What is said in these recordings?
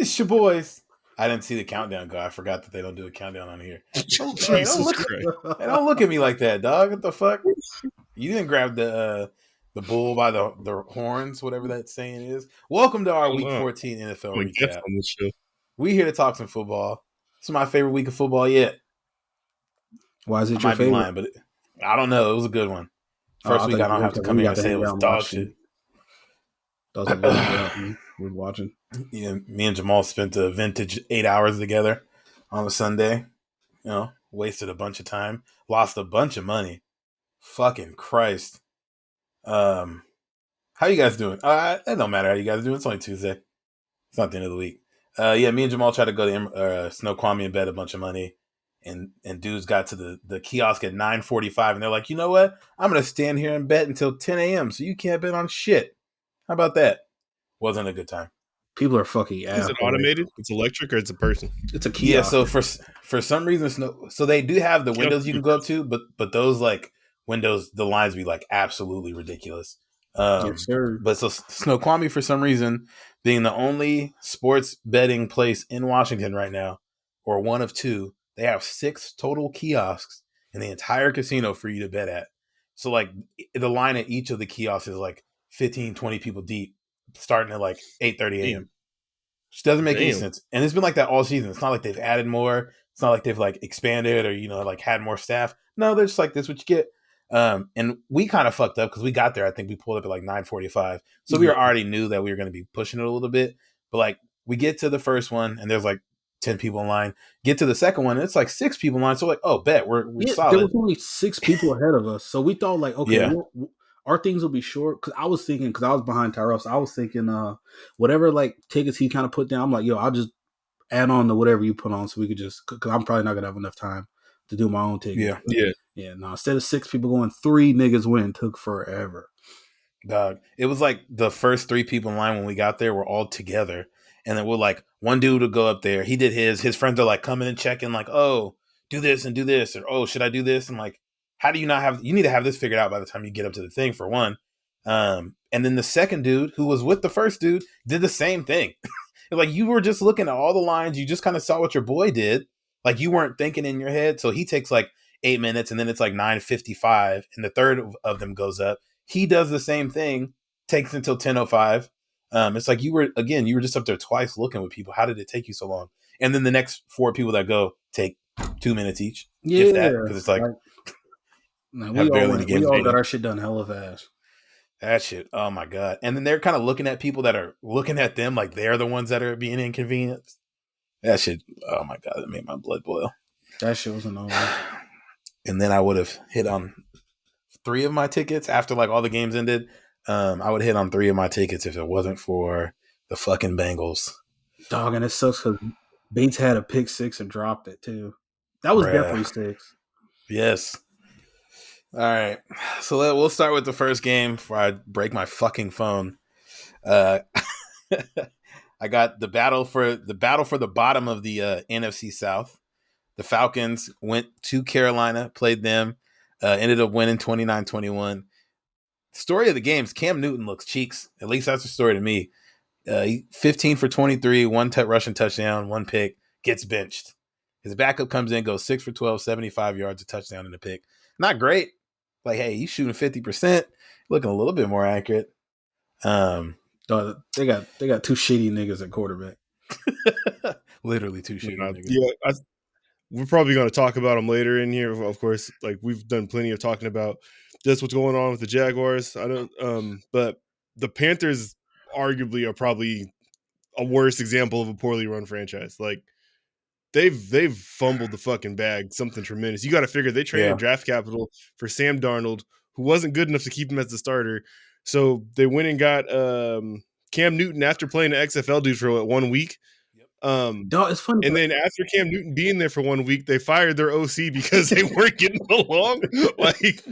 It's your boys. I didn't see the countdown go. I forgot that they don't do a countdown on here. Jesus Christ. Don't look at me like that, dog. What the fuck? You didn't grab the bull by the horns, whatever that saying is. Welcome to our Week 14 NFL recap. On this show. We here to talk some football. This is my favorite week of football yet. Why is it I your favorite? Be lying, but I don't know. It was a good one. First week, I don't have to come here and say it was dog shit. That was a good we were watching. Yeah, me and Jamal spent a vintage 8 hours together on a Sunday. You know, wasted a bunch of time, lost a bunch of money. Fucking Christ. How you guys doing? It don't matter how you guys are doing. It's only Tuesday. It's not the end of the week. Yeah, me and Jamal tried to go to Snoqualmie and bet a bunch of money. And dudes got to the kiosk at 9:45, and they're like, you know what? I'm going to stand here and bet until 10 a.m., so you can't bet on shit. How about that? Wasn't a good time. People are fucking assholes. Is it automated? It's electric or it's a person? It's a kiosk. Yeah, so for some reason, so they do have the windows you can go up to, but those like windows, the lines be like absolutely ridiculous. Yes, sir. But so Snoqualmie, for some reason, being the only sports betting place in Washington right now, or one of two, they have 6 total kiosks in the entire casino for you to bet at. So like the line at each of the kiosks is like 15, 20 people deep, starting at like 8:30 a.m. Which doesn't make any sense. And it's been like that all season. It's not like they've added more. It's not like they've like expanded or, like had more staff. No, they're just like, this is what you get. And we kind of fucked up because we got there. I think we pulled up at like 9:45. So we already knew that we were going to be pushing it a little bit. But like we get to the first one and there's like 10 people in line. Get to the second one and it's like 6 people in line. So like, oh, bet we're solid. There was only 6 people ahead of us. So we thought like, okay, our things will be short. Because I was thinking, because I was behind Tyrell, so I was thinking whatever like tickets he kind of put down, I'm like, yo, I'll just add on to whatever you put on so we could just, because I'm probably not going to have enough time to do my own ticket. Yeah. No, instead of 6 people going, 3 niggas win. Took forever. Dog. It was like the first 3 people in line when we got there were all together. And then we're like, one dude would go up there. He did his friends are like coming and checking like, oh, do this and do this. Or, oh, should I do this? And like, how do you not have, you need to have this figured out by the time you get up to the thing for one. And then the second dude who was with the first dude did the same thing. Like you were just looking at all the lines. You just kind of saw what your boy did. Like you weren't thinking in your head. So he takes like 8 minutes and then it's like 9:55 and the third of them goes up. He does the same thing, takes until 10:05. It's like you were just up there twice looking with people. How did it take you so long? And then the next 4 people that go take 2 minutes each. Yeah. If that, because it's like we all got our shit done hella fast. That shit. Oh my God. And then they're kind of looking at people that are looking at them like they're the ones that are being inconvenienced. That shit. Oh my God. That made my blood boil. That shit was annoying. And then I would have hit on 3 of my tickets after like all the games ended. I would hit on 3 of my tickets if it wasn't for the fucking Bengals. Dog, and it sucks because Bates had a pick 6 and dropped it too. That was definitely 6. Yes. All right. So we'll start with the first game before I break my fucking phone. I got the battle for the bottom of the NFC South. The Falcons went to Carolina, played them, ended up winning 29-21. Story of the game is Cam Newton looks cheeks. At least that's the story to me. 15 for 23, 1 rushing touchdown, 1 pick, gets benched. His backup comes in, goes 6 for 12, 75 yards, a touchdown and a pick. Not great. Like, hey, he's shooting 50%, looking a little bit more accurate. They got 2 shitty niggas at quarterback. Literally 2 shitty niggas. Yeah, we're probably going to talk about them later in here. Of course, like we've done plenty of talking about just what's going on with the Jaguars. But the Panthers arguably are probably a worse example of a poorly run franchise. Like they've fumbled the fucking bag, something tremendous. You got to figure they traded draft capital for Sam Darnold, who wasn't good enough to keep him as the starter. So they went and got Cam Newton after playing the XFL dude for 1 week. It's funny. And then after Cam Newton being there for 1 week, they fired their OC because they weren't getting along. Like,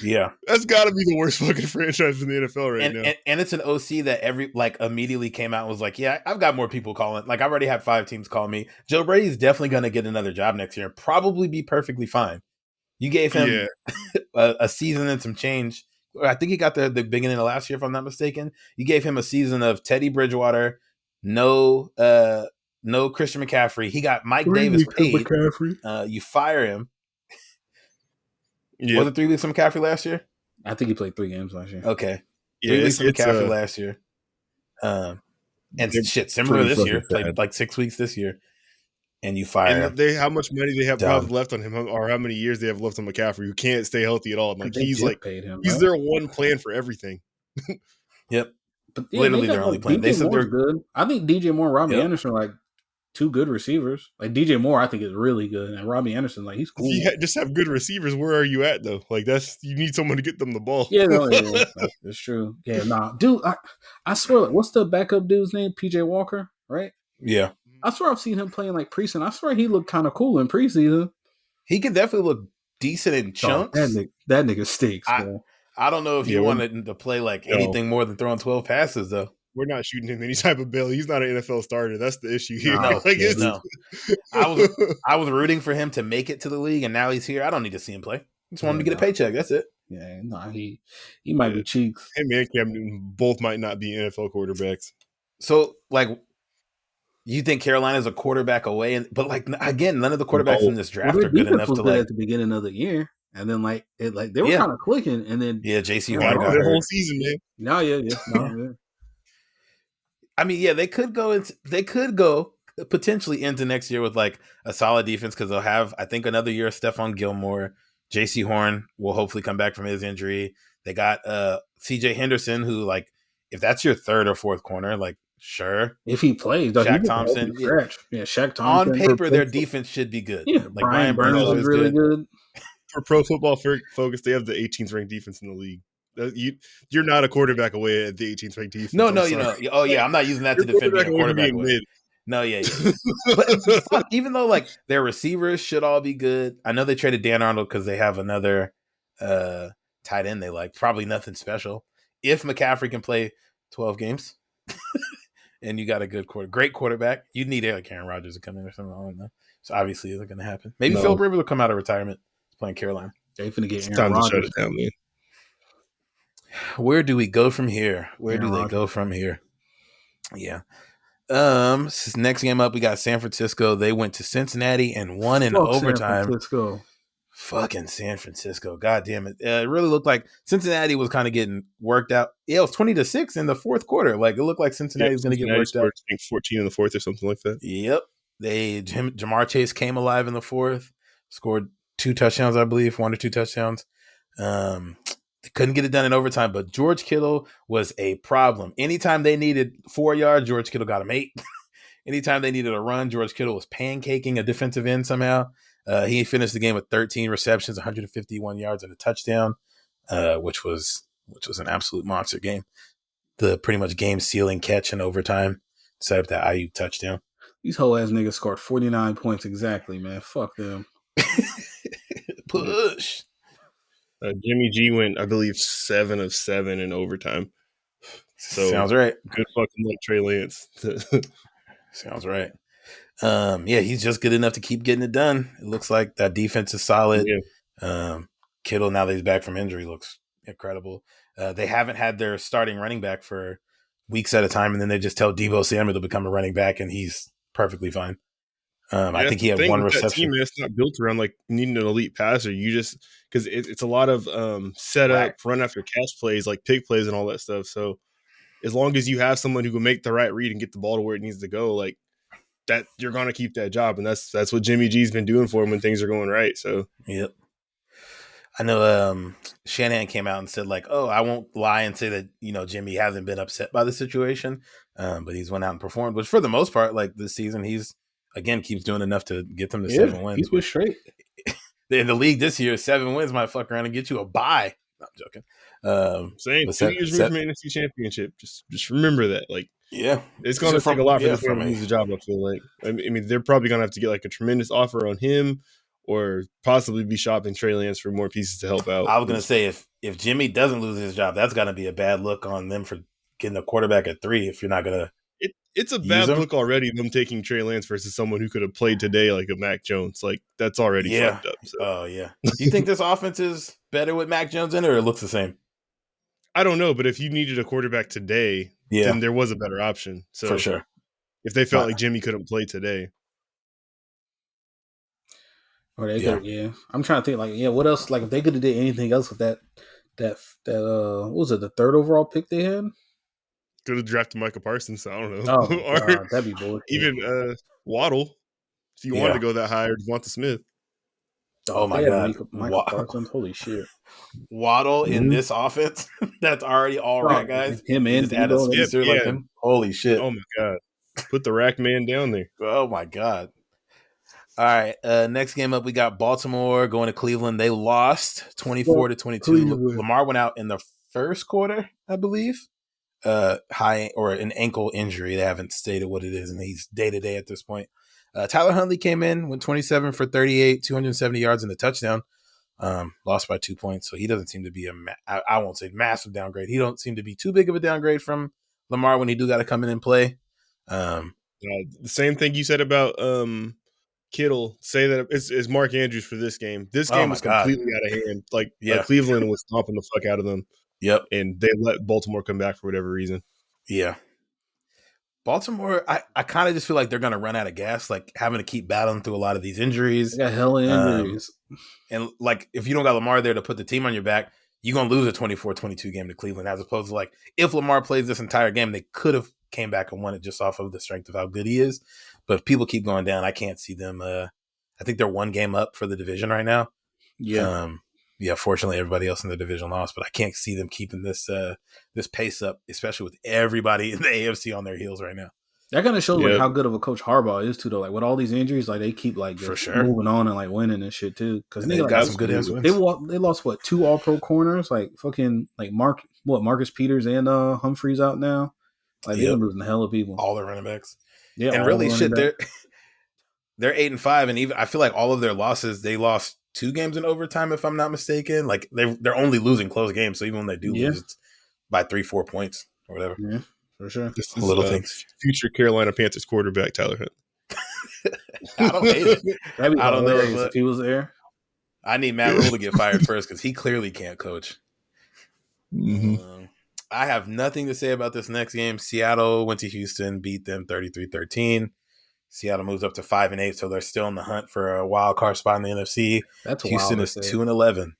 yeah, that's got to be the worst fucking franchise in the NFL right now. And it's an OC that immediately came out and was like, yeah, I've got more people calling. Like, I've already had 5 teams call me. Joe Brady's definitely going to get another job next year and probably be perfectly fine. You gave him a season and some change. I think he got the beginning of last year, if I'm not mistaken. You gave him a season of Teddy Bridgewater, no Christian McCaffrey. He got Mike 3 Davis weeks of paid. McCaffrey. You fire him. Yep. Was it 3 weeks of McCaffrey last year? I think he played 3 games last year. Okay. Yeah, 3 weeks of McCaffrey last year. And shit, similar this year. Played like 6 weeks this year. And you fire him. They how much money they have probably left on him, or how many years they have left on McCaffrey, who can't stay healthy at all. Like he's paid him, he's their one plan for everything. Yep. But literally their only plan. They said they're good. I think DJ Moore and Robbie Anderson are like 2 good receivers. Like DJ Moore, I think is really good, and Robbie Anderson, like he's cool. If you just have good receivers, where are you at though? Like you need someone to get them the ball. Yeah, that's true. Yeah, nah, dude, I swear, what's the backup dude's name? PJ Walker, right? Yeah. I swear I've seen him playing like preseason. I swear he looked kind of cool in preseason. He can definitely look decent in chunks. That nigga stinks. I don't know if you wanted him to play like anything more than throwing 12 passes though. We're not shooting him any type of bill. He's not an NFL starter. That's the issue here. No. I was rooting for him to make it to the league, and now he's here. I don't need to see him play. I just want him to get a paycheck. That's it. Yeah, no, he might be cheeks. Him and Cam Newton both might not be NFL quarterbacks. So, like, you think Carolina's a quarterback away, but like again, none of the quarterbacks in this draft are good enough to like at the beginning of the year, and then they were kind of clicking, and then JC Horn got the hurt. whole season, man. No. I mean, they could go potentially into next year with like a solid defense because they'll have, I think, another year of Stephon Gilmore. JC Horn will hopefully come back from his injury. They got CJ Henderson, who, like, if that's your third or fourth corner, like, sure. If he plays, Shaq Thompson. Shaq Thompson. On paper, their defense should be good. Yeah, like Brian Burns is really good. For Pro Football Focus, they have the 18th ranked defense in the league. You're not a quarterback away at the 18th ranked defense. No, you know. Oh yeah, I'm not using that to defend being a quarterback away. No, yeah. But even though like their receivers should all be good, I know they traded Dan Arnold because they have another tight end they like. Probably nothing special. If McCaffrey can play 12 games, and you got a great quarterback, you'd need like Aaron Rodgers to come in or something. I don't know. So obviously, it's not going to happen. Maybe Philip Rivers will come out of retirement playing Carolina. They're finna get Aaron Rodgers. To shut it down, man. Where do we go from here? Where do they go from here? Yeah. Next game up, we got San Francisco. They went to Cincinnati and won in overtime. Fucking San Francisco. God damn it. It really looked like Cincinnati was kind of getting worked out. Yeah, it was 20-6 in the fourth quarter. Like, it looked like Cincinnati was going to get worked out. I think 14 in the fourth or something like that. Yep. Jamar Chase came alive in the fourth, scored 2 touchdowns, I believe, 1 or 2 touchdowns. They couldn't get it done in overtime, but George Kittle was a problem. Anytime they needed 4 yards, George Kittle got him 8. Anytime they needed a run, George Kittle was pancaking a defensive end somehow. He finished the game with 13 receptions, 151 yards, and a touchdown, which was an absolute monster game. The pretty much game-sealing catch in overtime set up that IU touchdown. These whole ass niggas scored 49 points exactly, man. Fuck them. Push. Jimmy G went, I believe, 7 of 7 in overtime. So sounds right. Good fucking luck, Trey Lance. Sounds right. Yeah, he's just good enough to keep getting it done. It looks like that defense is solid. Yeah. Kittle, now that he's back from injury, looks incredible. They haven't had their starting running back for weeks at a time, and then they just tell Deebo Samuel to become a running back, and he's perfectly fine. I think he had 1 reception. That team, it's not built around like needing an elite passer. You just because it's a lot of setup, run after catch plays, like pick plays, and all that stuff. So as long as you have someone who can make the right read and get the ball to where it needs to go, like that, you're gonna keep that job, and that's what Jimmy G's been doing for him when things are going right. So yep. I know Shanahan came out and said, like, oh, I won't lie and say that, Jimmy hasn't been upset by the situation, but he's went out and performed, which for the most part, like this season, he's, again, keeps doing enough to get them to 7 wins. He's been straight. In the league this year, 7 wins might fuck around and get you a bye. No, I'm joking. Same. 2 years removed from the NFC Championship. Just remember that. Like, yeah, it's going to take a lot for this man to lose the job, I feel like. I mean, they're probably going to have to get like a tremendous offer on him, or possibly be shopping Trey Lance for more pieces to help out. I was going to say, if Jimmy doesn't lose his job, that's going to be a bad look on them for getting a quarterback at 3 if you're not going to. It's a bad look already, them taking Trey Lance versus someone who could have played today like a Mac Jones. Like, that's already fucked up. So. Oh, yeah. Do you think this offense is better with Mac Jones in it, or it looks the same? I don't know, but if you needed a quarterback today, then there was a better option. So for sure. if they felt like Jimmy couldn't play today. Or they could, I'm trying to think, like, what else? Like, if they could have did anything else with that, what was it, the third overall pick they had? Could have drafted Micah Parsons. I don't know. Oh, or God, that'd be bullshit. even Waddle, if you wanted to go that high, or Devonta Smith. Oh my God, Michael Parsons, holy shit! Waddle in this offense that's already all right, guys. Him and just add a speedster like him. Holy shit! Oh my God, put the rack man down there. Oh my God. All right, next game up, we got Baltimore going to Cleveland. They lost 24-22. Lamar went out in the first quarter, I believe. An ankle injury. They haven't stated what it is, and he's day-to-day at this point. Tyler Huntley came in, went 27 for 38, 270 yards and a touchdown. Lost by 2 points, so he doesn't seem to be I won't say massive downgrade. He don't seem to be too big of a downgrade from Lamar when he do got to come in and play. The same thing you said about Kittle. Say that it's Mark Andrews for this game. This game was completely out of hand. Like Cleveland was stomping the fuck out of them. Yep. And they let Baltimore come back for whatever reason. Yeah. Baltimore, I kind of just feel like they're going to run out of gas, like having to keep battling through a lot of these injuries. They got hella injuries. And like, if you don't got Lamar there to put the team on your back, you're going to lose a 24-22 game to Cleveland, as opposed to like, if Lamar plays this entire game, they could have came back and won it just off of the strength of how good he is. But if people keep going down, I can't see them. I think they're one game up for the division right now. Yeah. Fortunately, everybody else in the division lost, but I can't see them keeping this pace up, especially with everybody in the AFC on their heels right now. That kind of shows like how good of a coach Harbaugh is too, though. Like with all these injuries, like they keep like moving on and like winning and shit too. Because they got some good wins. They lost what 2 All-Pro corners, like fucking like Marcus Peters and Humphreys out now. Like they've been losing the hell of people. All their running backs. Yeah, and really shit. They're 8-5, and even I feel like all of their losses, they lost 2 games in overtime, if I'm not mistaken. Like they're only losing close games, so even when they do lose, it's by 3-4 points or whatever. Yeah, for sure. This is little things. Future Carolina Panthers quarterback Tyler Hunt. I don't hate it. I don't know if he was there. I need Matt Rule to get fired first because he clearly can't coach. Mm-hmm. I have nothing to say about this next game. Seattle went to Houston, beat them 33-13. Seattle moves up to 5-8, so they're still in the hunt for a wild card spot in the NFC. That's Houston is 2-11.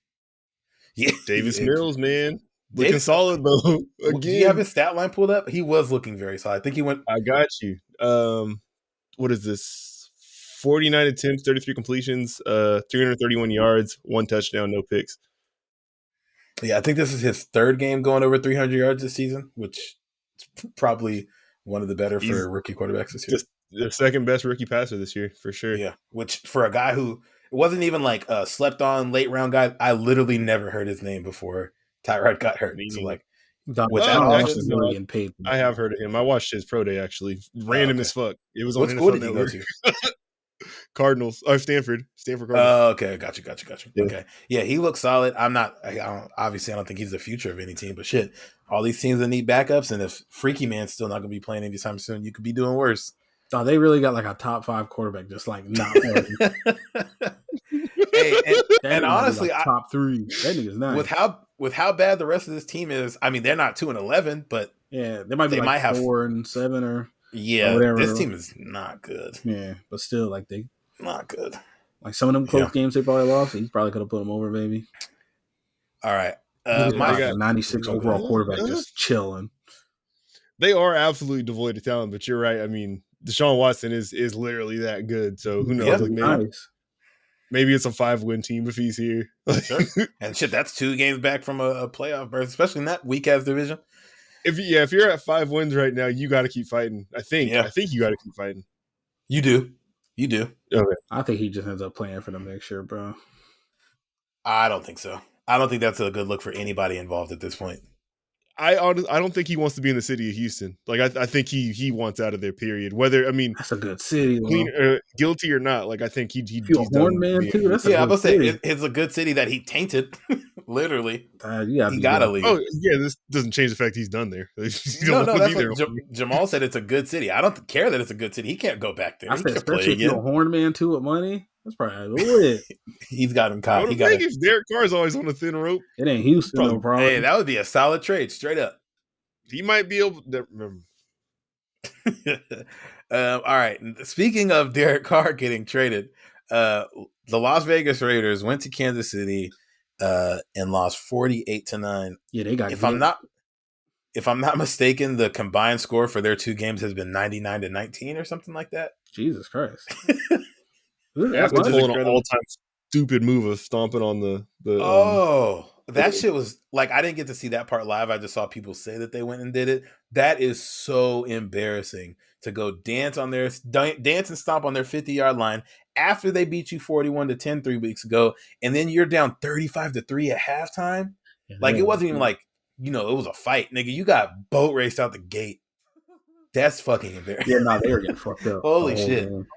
Yeah, Davis Mills, man, looking solid though. Again, do you have his stat line pulled up? He was looking very solid. I think he went. I got you. What is this? 49 attempts, 33 completions, 331 yards, 1 touchdown, no picks. Yeah, I think this is his 3rd game going over 300 yards this season, which is probably one of the better for rookie quarterbacks this year. The 2nd best rookie passer this year, for sure. Yeah, which for a guy who wasn't even like a slept on late round guy, I literally never heard his name before Tyrod got hurt. So like, I have heard of him. I watched his pro day actually. Random as fuck. It was on what school did he go to? Cardinals or Stanford Cardinals. Oh, okay, got you. Yeah. Okay, yeah, he looks solid. I don't think he's the future of any team, but shit, all these teams that need backups, and if Freaky Man's still not going to be playing anytime soon, you could be doing worse. Oh, they really got like a top 5 quarterback, just like not playing. and honestly, like top 3. That nigga's nice. With how bad the rest of this team is, I mean, they're not 2-11, but yeah, they might have 4-7 or whatever. This team is not good. Yeah, but still, like they not good. Like some of them close games they probably lost. He probably could have put them over, baby. All right, my 96 overall quarterback just chilling. They are absolutely devoid of talent, but you're right. I mean, Deshaun Watson is literally that good. So who knows? Yeah, like maybe it's a 5-win team if he's here. Sure. And shit, that's 2 games back from a playoff berth, especially in that weak ass division. If you're at 5 wins right now, you got to keep fighting. I think you got to keep fighting. You do. Okay. I think he just ends up playing for them next year, bro. I don't think so. I don't think that's a good look for anybody involved at this point. I don't think he wants to be in the city of Houston. Like I think he wants out of there. Period. Whether that's a good city, guilty or not. Like I think he's a horn man too. That's I was saying it's a good city that he tainted. Literally, he gotta leave. Oh yeah, this doesn't change the fact he's done there. No, that's what Jamal said. It's a good city. I don't care that it's a good city. He can't go back there. I said, especially if you're a horn man too with money. That's probably lit. He's got him caught. If Derek Carr's always on a thin rope, it ain't Houston, no problem. Hey, that would be a solid trade, straight up. He might be able to remember. All right. Speaking of Derek Carr getting traded, the Las Vegas Raiders went to Kansas City and lost 48-9. Yeah, they got If hit. I'm not mistaken, the combined score for their two games has been 99-19 or something like that. Jesus Christ. After That's pulling an all-time stupid move of stomping on the that shit was like, I didn't get to see that part live. I just saw people say that they went and did it. That is so embarrassing to go dance and stomp on their 50-yard line after they beat you 41-10 3 weeks ago, and then you're down 35-3 at halftime. Like, it wasn't even like, it was a fight, nigga. You got boat raced out the gate. That's fucking embarrassing. Yeah, no, they were getting fucked up. Holy shit. Man.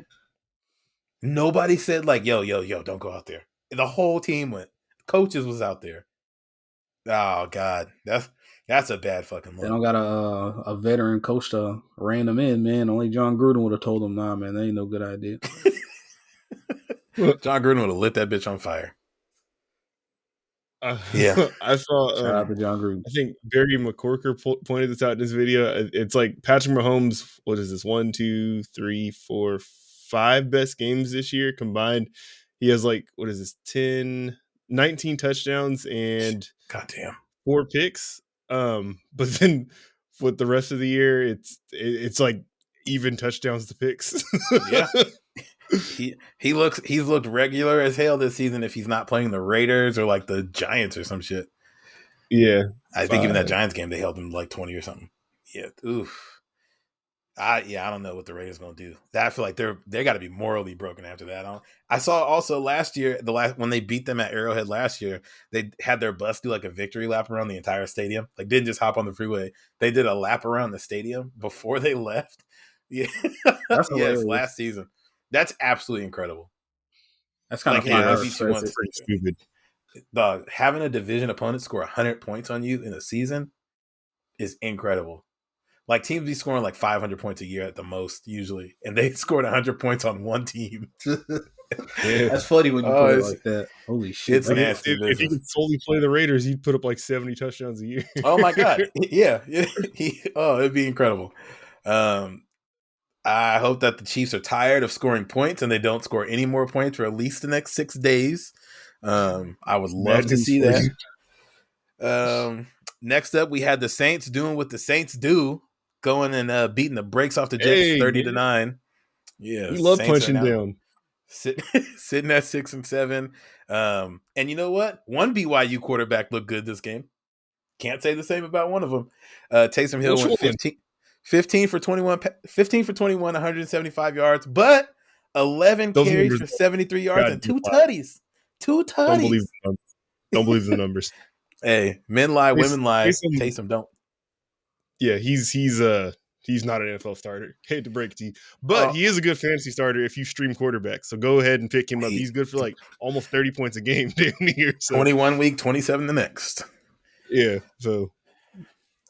Nobody said like, yo, don't go out there. The whole team went. Coaches was out there. Oh God, that's a bad fucking look. They don't got a veteran coach to rein them in, man. Only John Gruden would have told them, nah, man, that ain't no good idea. John Gruden would have lit that bitch on fire. Yeah, I saw. Shout out to John Gruden. I think Barry McCorker pointed this out in this video. It's like Patrick Mahomes. What is this? 1, 2, 3, 4, 5 best games this year combined. He has like, what is this? 19 touchdowns and goddamn 4 picks. But then with the rest of the year, it's like even touchdowns to picks. Yeah. He's looked regular as hell this season if he's not playing the Raiders or like the Giants or some shit. Yeah. I think even that Giants game, they held him like 20 or something. Yeah. Oof. I don't know what the Raiders going to do. I feel like they got to be morally broken after that. I saw also last year, when they beat them at Arrowhead last year, they had their bus do like a victory lap around the entire stadium. Like, didn't just hop on the freeway. They did a lap around the stadium before they left. Yeah. That's yes, last season. That's absolutely incredible. That's kind of pretty stupid. Dog, having a division opponent score 100 points on you in a season is incredible. Like, teams be scoring like 500 points a year at the most usually, and they scored 100 points on one team. Yeah. That's funny when you put it like that. Holy shit! It's nasty. If he could solely play the Raiders, he'd put up like 70 touchdowns a year. Oh my God! Yeah. It'd be incredible. I hope that the Chiefs are tired of scoring points and they don't score any more points for at least the next 6 days. I would love to see that. Next up, we had the Saints doing what the Saints do, going and beating the brakes off the Jets 30-9. Yeah, we love Saints punching down. Sitting at 6-7. And you know what? One BYU quarterback looked good this game. Can't say the same about one of them. Taysom Hill went 15 for 21, 175 yards, but 11 carries for 73 yards and 2 tutties. 2 tutties. Don't believe the numbers. Hey, men lie, women lie. Taysom don't. Yeah, he's not an NFL starter. Hate to break it to you, but he is a good fantasy starter if you stream quarterbacks. So go ahead and pick him up. He's good for like almost 30 points a game damn near. So. 21 week, 27 the next. Yeah, so.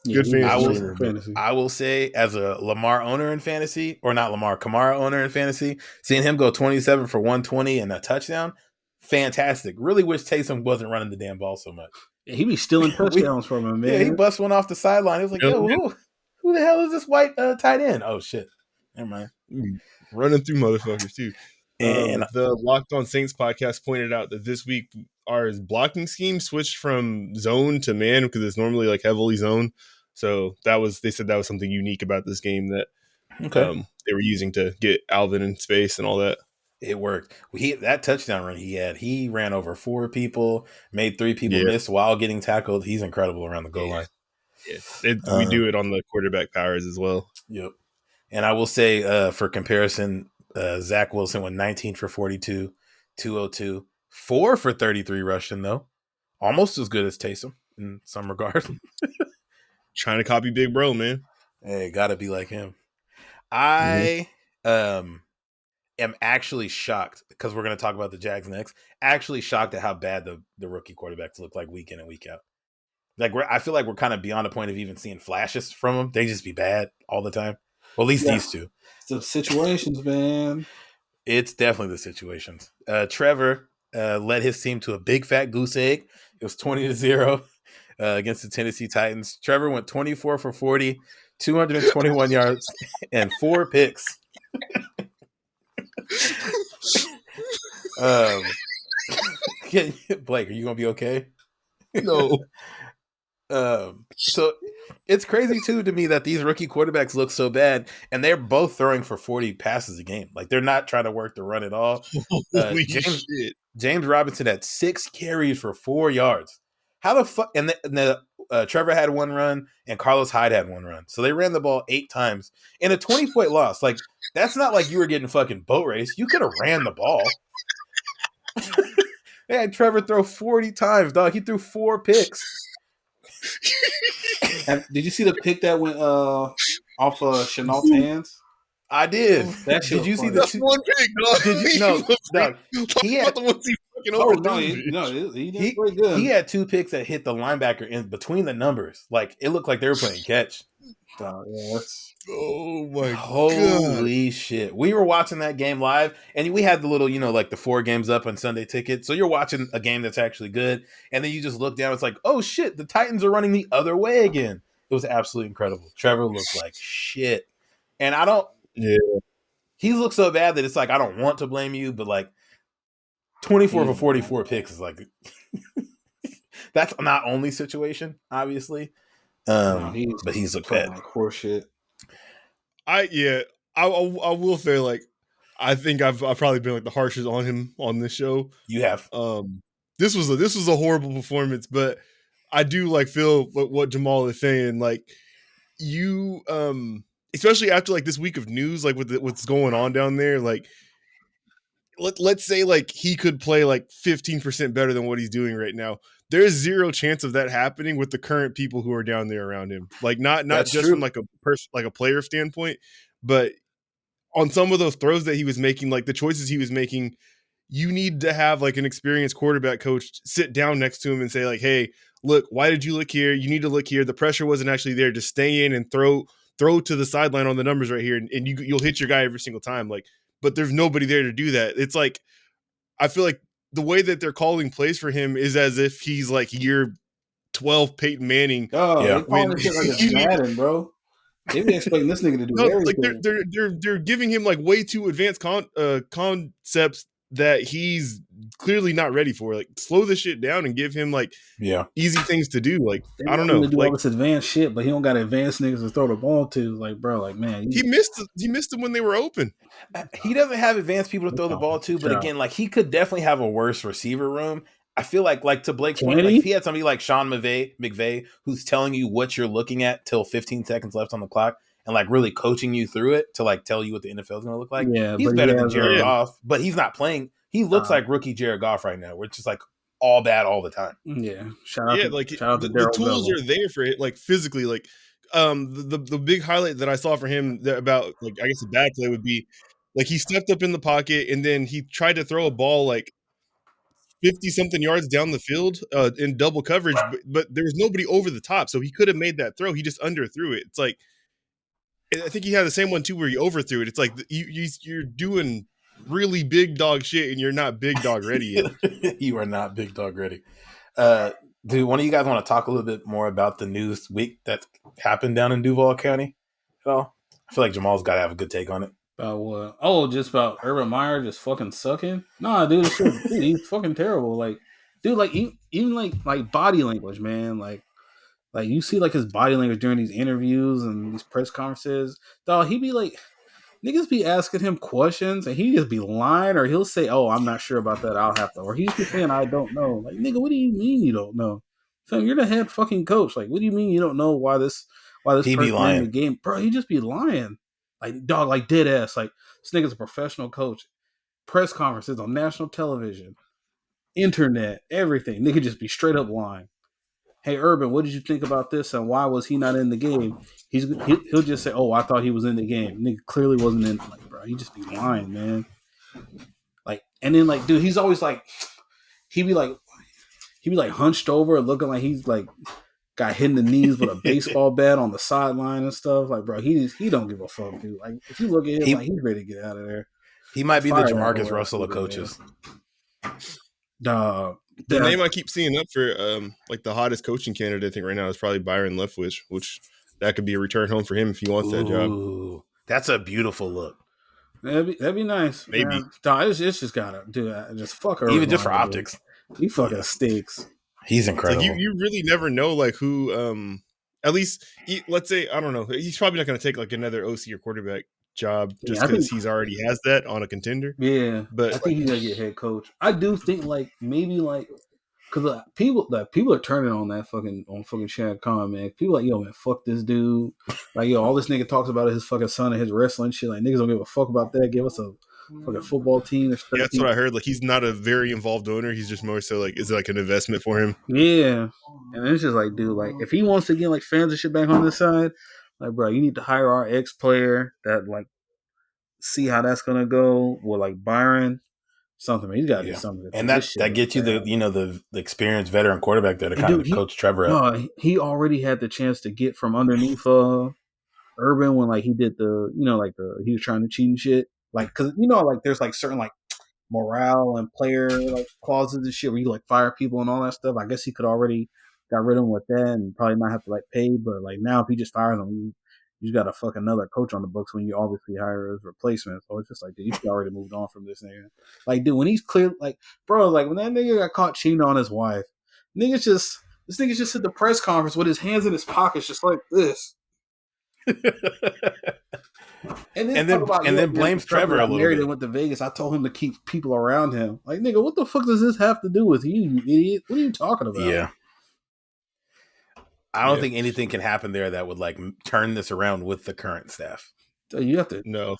Good fantasy. I will say, as a Lamar owner in fantasy, or not Lamar, Kamara owner in fantasy, seeing him go 27 for 120 and a touchdown, fantastic. Really wish Taysom wasn't running the damn ball so much. Yeah, he be stealing touchdowns from him, man. Yeah, he bust one off the sideline. He was like, yo, who the hell is this white tight end? Oh, shit. Never mind. Running through motherfuckers, too. And the Locked On Saints podcast pointed out that this week our blocking scheme switched from zone to man because it's normally like heavily zone. So they said that was something unique about this game that they were using to get Alvin in space and all that. It worked. That touchdown run he ran over 4 people, made 3 people miss while getting tackled. He's incredible around the goal line. Yeah, we do it on the quarterback powers as well. Yep. And I will say, for comparison, Zach Wilson went 19 for 42, 202, 4 for 33 rushing though, almost as good as Taysom in some regard. Trying to copy Big Bro, man. Hey, gotta be like him. I am actually shocked because we're going to talk about the Jags next. Actually shocked at how bad the rookie quarterbacks look like week in and week out. Like I feel like we're kind of beyond the point of even seeing flashes from them. They just be bad all the time. Well, at least these two. It's the situations, man. It's definitely the situations. Trevor led his team to a big fat goose egg. It was 20-0 against the Tennessee Titans. Trevor went 24 for 40, 221 yards, and 4 picks. Blake, are you gonna be okay? No. So it's crazy too to me that these rookie quarterbacks look so bad, and they're both throwing for 40 passes a game. Like they're not trying to work the run at all. Holy shit. James Robinson had 6 carries for 4 yards. How the fuck? And Trevor had 1 run, and Carlos Hyde had 1 run. So they ran the ball 8 times in a 20-point loss. Like that's not like you were getting fucking boat race. You could have ran the ball. They had Trevor throw 40 times, dog. He threw 4 picks. Did you see the pick that went off Chenault's hands? I did. That did you see the That's one pick, dog. Did you no? Dog, he had the ones he fucking he did pretty good. He had 2 picks that hit the linebacker in between the numbers. Like it looked like they were playing catch. Oh my god! Holy shit! We were watching that game live, and we had the little, like the 4 games up on Sunday Ticket. So you're watching a game that's actually good, and then you just look down. It's like, oh shit! The Titans are running the other way again. It was absolutely incredible. Trevor looked like shit, and I don't. Yeah, he looked so bad that it's like I don't want to blame you, but like 24 for 44 picks is like that's not only situation, obviously. But he's looked bad. Like horse shit. I will say, like, I think I've probably been like the harshest on him on this show. You have. This was a horrible performance, but I do like feel what Jamal is saying. Like you, especially after like this week of news, like with what's going on down there, like let's say like he could play like 15% better than what he's doing right now. There's 0 chance of that happening with the current people who are down there around him. Like not That's just true. from like a person, like a player standpoint, but on some of those throws that he was making, like the choices he was making, you need to have like an experienced quarterback coach sit down next to him and say like, hey, look, why did you look here? You need to look here. The pressure wasn't actually there. Just stay in and throw to the sideline on the numbers right here. And you'll hit your guy every single time. Like, but there's nobody there to do that. It's like, I feel like the way that they're calling plays for him is as if he's like year 12 Peyton Manning. Oh, yeah. They're calling this shit like it's Madden, bro. They be expecting this nigga to do everything. Like they're giving him like way too advanced concepts that he's clearly not ready for. Like slow this shit down and give him like easy things to do. Like I don't know, do all this advanced shit, but he don't got advanced niggas to throw the ball to. Like bro, like man, he missed them when they were open. He doesn't have advanced people to throw the ball to, but again, like he could definitely have a worse receiver room. I feel like to Blake's point, like if he had somebody like Sean McVay who's telling you what you're looking at till 15 seconds left on the clock and like really coaching you through it to like tell you what the NFL is going to look like. Yeah, he's better than Jared Goff, but he's not playing. He looks like rookie Jared Goff right now, which is like all bad all the time. Yeah, shout out to the tools are there for it, like physically. Like the big highlight that I saw for him about like I guess a bad play would be like he stepped up in the pocket and then he tried to throw a ball like 50-something yards down the field in double coverage, but there was nobody over the top, so he could have made that throw. He just underthrew it. It's like I think he had the same one too where he overthrew it. It's like you're doing really big dog shit and you're not big dog ready yet. You are not big dog ready. Do one of you guys want to talk a little bit more about the news week that happened down in Duval County at all? I feel like Jamal's got to have a good take on it. About what? Oh, just about Urban Meyer just fucking sucking? Nah, dude, he's fucking terrible. Like, dude, like even like body language, man. Like you see like his body language during these interviews and these press conferences. Dog, he be like, niggas be asking him questions and he just be lying, or he'll say, "Oh, I'm not sure about that. I'll have to," or he's just saying, "I don't know." Like, nigga, what do you mean you don't know? Fam, you're the head fucking coach. Like, what do you mean you don't know why this he be lying in the game, bro? He just be lying. Like, dog, like dead ass. Like, this nigga's a professional coach. Press conferences on national television, internet, everything. Nigga just be straight up lying. Hey, Urban, what did you think about this and why was he not in the game? He'll just say, "Oh, I thought he was in the game." Nigga clearly wasn't in. Like, bro, he just be lying, man. Like, and then like, dude, he's always like, he be like hunched over, looking like he's like got hit in the knees with a baseball bat on the sideline and stuff. Like, bro, he don't give a fuck, dude. Like, if you look at him, like he's ready to get out of there. He might be the Jamarcus Russell of coaches. The name I keep seeing up for like the hottest coaching candidate I think right now is probably Byron Leftwich, which that could be a return home for him if he wants that job. Ooh, that's a beautiful look. That'd be nice. Maybe. Man. It's just gotta do that. Just fuck her. Even just for optics. He fucking stinks. He's incredible. Like you really never know like who at least let's say, I don't know, he's probably not going to take like another OC or quarterback job just because he's already has that on a contender. Yeah, but I think he's gonna get head coach. I do think like maybe like because people are turning on that fucking Shad Khan, man. People like, yo, man, fuck this dude. Like, yo, all this nigga talks about is his fucking son and his wrestling shit. Like, niggas don't give a fuck about that. Give us a fucking football team. Yeah, that's what I heard. Like, he's not a very involved owner. He's just more so like, is it like an investment for him? Yeah, and it's just like, dude, like if he wants to get like fans and shit back on this side, like, bro, you need to hire our ex player that like see how that's gonna go with like Byron. Something, man. He's got to do something. And that gets you the experienced veteran quarterback there to kind of coach Trevor up. No, he already had the chance to get from underneath Urban when like he did he was trying to cheat and shit. Like, because like there's like certain like morale and player like clauses and shit where you like fire people and all that stuff. I guess he could already got rid of him with that and probably not have to like pay. But like now if he just fires him, you just got to fuck another coach on the books when you obviously hire as replacement. So it's just like, dude, you should already moved on from this nigga. Like, dude, when he's clear, like, bro, like when that nigga got caught cheating on his wife, this nigga's just at the press conference with his hands in his pockets, just like this. and then blames Trevor a little bit. And went to Vegas. I told him to keep people around him. Like, nigga, what the fuck does this have to do with you idiot? What are you talking about? Yeah. I don't think anything can happen there that would like turn this around with the current staff. You have to. No,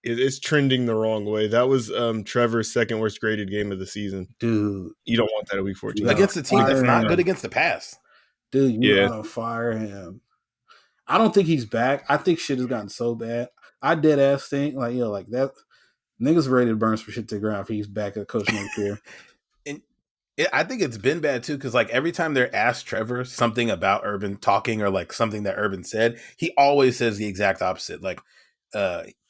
it's trending the wrong way. That was Trevor's second worst graded game of the season. Dude, you don't want that at week 14 against a team that's not good against the pass. Dude, you gotta fire him. I don't think he's back. I think shit has gotten so bad. I dead ass think like like that niggas ready to burn some shit to the ground if he's back at coach next year. I think it's been bad too because like every time they're asked Trevor something about Urban talking or like something that Urban said, he always says the exact opposite. Like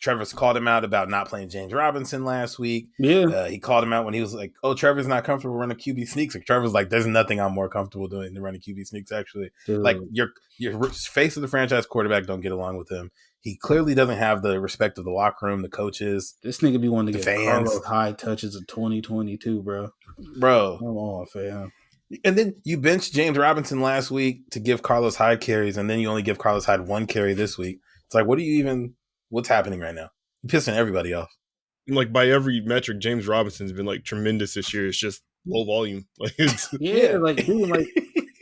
Trevor's called him out about not playing James Robinson last week. Yeah, he called him out when he was like, "Oh, Trevor's not comfortable running QB sneaks." Like Trevor's like, "There's nothing I'm more comfortable doing than running QB sneaks." Actually, like your face of the franchise quarterback don't get along with him. He clearly doesn't have the respect of the locker room, the coaches. This nigga be wanting to get fans. Carlos high touches of 2022, bro. Bro, come on, fam. And then you benched James Robinson last week to give Carlos Hyde carries, and then you only give Carlos Hyde one carry this week. It's like, what's happening right now? You're pissing everybody off. Like by every metric, James Robinson's been like tremendous this year. It's just low volume. Like like dude, like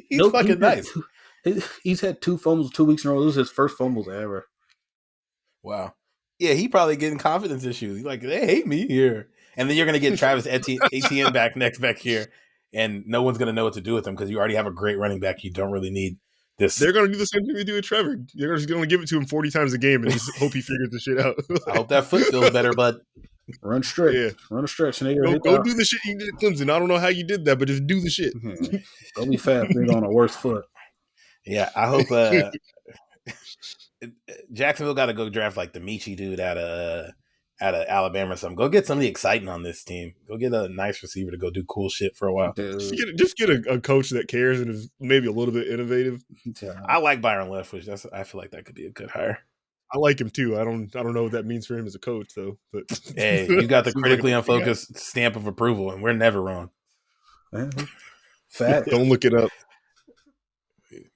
he's fucking nice. He's had 2 fumbles 2 weeks in a row. This is his first fumbles ever. Wow. Yeah, he probably getting confidence issues. He's like, they hate me here. And then you're going to get Travis Etienne back next year, and no one's going to know what to do with him because you already have a great running back. You don't really need this. They're going to do the same thing they do with Trevor. They're just going to give it to him 40 times a game and just hope he figures the shit out. I hope that foot feels better, bud. Run straight. Yeah. Run a stretch. Nigga. Go do the shit you did at Clemson. I don't know how you did that, but just do the shit. Don't be fast, nigga, on a worse foot. Yeah, I hope Jacksonville got to go draft like the Michi dude out of Alabama or something. Go get somebody exciting on this team. Go get a nice receiver to go do cool shit for a while. Just get a coach that cares and is maybe a little bit innovative. I like Byron Leftwich. I feel like that could be a good hire. I like him too. I don't know what that means for him as a coach though. But hey, you got the critically unfocused stamp of approval, and we're never wrong. Fact. Don't look it up.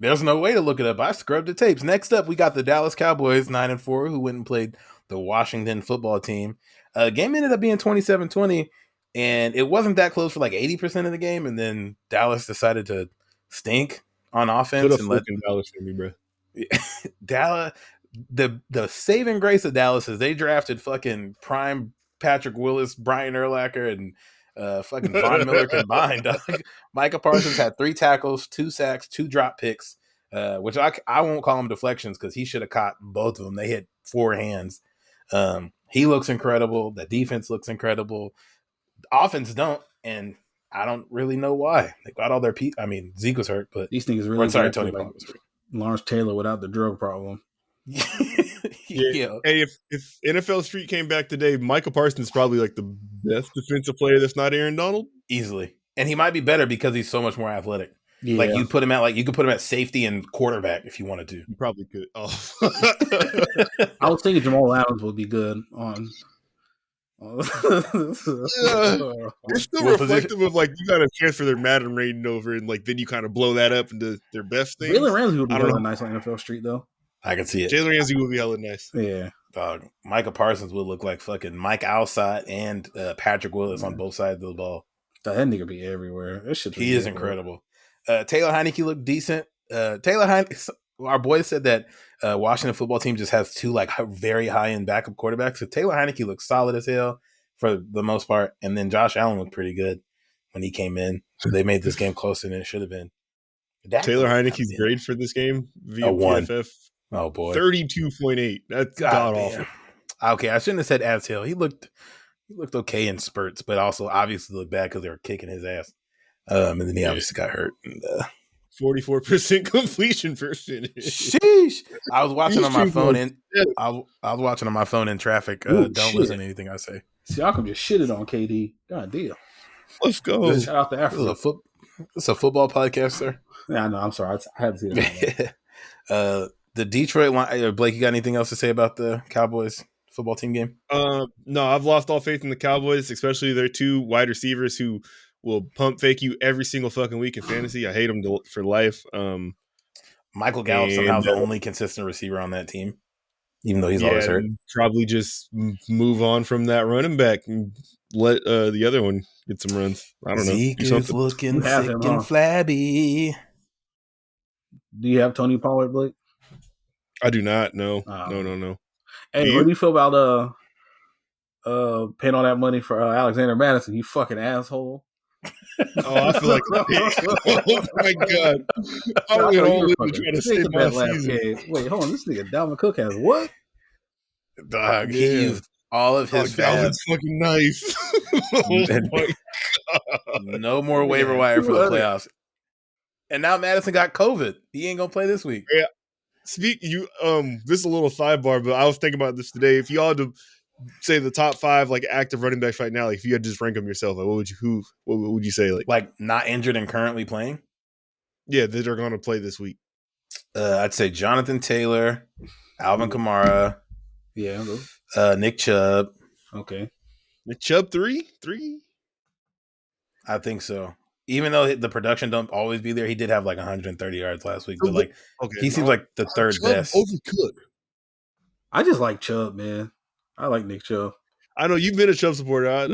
There's no way to look it up. I scrubbed the tapes. Next up, we got the Dallas Cowboys, 9-4, who went and played the Washington football team. Game ended up being 27-20, and it wasn't that close for like 80% of the game, and then Dallas decided to stink on offense. And let Dallas for me, bro. Dallas, the saving grace of Dallas is they drafted fucking prime Patrick Willis, Brian Urlacher, and fucking Von Miller combined. Micah Parsons had 3 tackles, 2 sacks, 2 drop picks, which I won't call them deflections because he should have caught both of them. They hit 4 hands. He looks incredible. The defense looks incredible. The offense don't, and I don't really know why. They got all their Zeke was hurt, but these things really. Tony Pollard was hurt. Lawrence Taylor without the drug problem. Yeah. Hey, if NFL Street came back today, Micah Parsons is probably like the best defensive player that's not Aaron Donald. Easily. And he might be better because he's so much more athletic. Yeah, Like you could put him at safety and quarterback if you wanted to. You probably could. Oh, I was thinking Jamal Adams would be good on. it's still What reflective of like you got to transfer their Madden rating over, and like then you kind of blow that up into their best things. Jalen Ramsey would be I don't hella know. nice on NFL Street though. I can see it. Jalen Ramsey would be hella nice. Yeah, Dog, Micah Parsons would look like fucking Mike Alstott and Patrick Willis on both sides of the ball. that nigga be everywhere. That shit. He is incredible. Taylor Heineke looked decent. Taylor Heineke, our boys said that Washington football team just has two like very high end backup quarterbacks. So Taylor Heineke looked solid as hell for the most part, and then Josh Allen looked pretty good when he came in. So they made this game closer than it should have been. Taylor Heineke's grade for this game via PFF. Oh boy, 32.8. That's god awful. Okay, I shouldn't have said as hell. He looked okay in spurts, but also obviously looked bad because they were kicking his ass. And then he obviously got hurt. And, 44% completion percentage. Sheesh! I was watching on my phone I was watching on my phone in traffic. Don't listen to anything I say. Siakam just shitted on KD. God damn. Let's go. Shout out to Africa. It's a football podcast, sir. Yeah, I know. I'm sorry. I had to see that. The Detroit line. Blake, you got anything else to say about the Cowboys football team game? No, I've lost all faith in the Cowboys, especially their two wide receivers who will pump fake you every single fucking week in fantasy. I hate them for life. Michael Gallup somehow is the only consistent receiver on that team, even though he's always hurt. Probably just move on from that running back and let the other one get some runs. I don't know. Zeke is looking sick and flabby. Do you have Tony Pollard, Blake? I do not. No. No. Hey, what do you feel about paying all that money for Alexander Madison? You fucking asshole. Oh, I feel like oh my god! I went all in to try to save my season. Game. Wait, hold on. This nigga Dalvin Cook has what? Dog, he used all of his Dalvin's fucking nice. Oh my god! No more waiver wire for the playoffs. And now Madison got COVID. He ain't gonna play this week. Yeah. This is a little sidebar, but I was thinking about this today. If you all had to say the top 5 like active running backs right now, like if you had to just rank them yourself, like what would you say? Like not injured and currently playing? Yeah, that are gonna play this week. I'd say Jonathan Taylor, Alvin Kamara, Nick Chubb. Okay. Nick Chubb 3? I think so. Even though the production don't always be there, he did have like 130 yards last week. But like, he seems like the third best. Overcooked. I just like Chubb, man. I like Nick Chubb. I know you've been a Chubb supporter. I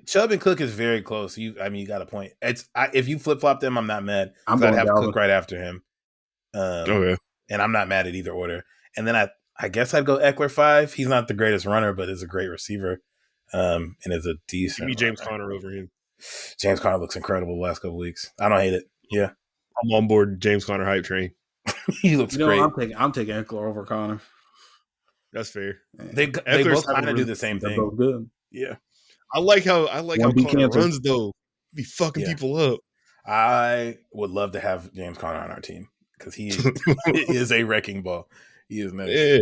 Chubb and Cook is very close. You got a point. If you flip flop them, I'm not mad. I'd have Dalvin. Cook right after him. Okay, and I'm not mad at either order. And then I guess I'd go Eckler 5. He's not the greatest runner, but is a great receiver. And is a decent. Give me James Conner over him. James Conner looks incredible the last couple of weeks. I don't hate it. Yeah, I'm on board James Conner hype train. He looks great. I'm taking Eckler over Conner. That's fair. They both kind of do the same thing. Both good. Yeah, I like how Conner runs though. Be fucking people up. I would love to have James Conner on our team because he is a wrecking ball. He is nice. Yeah.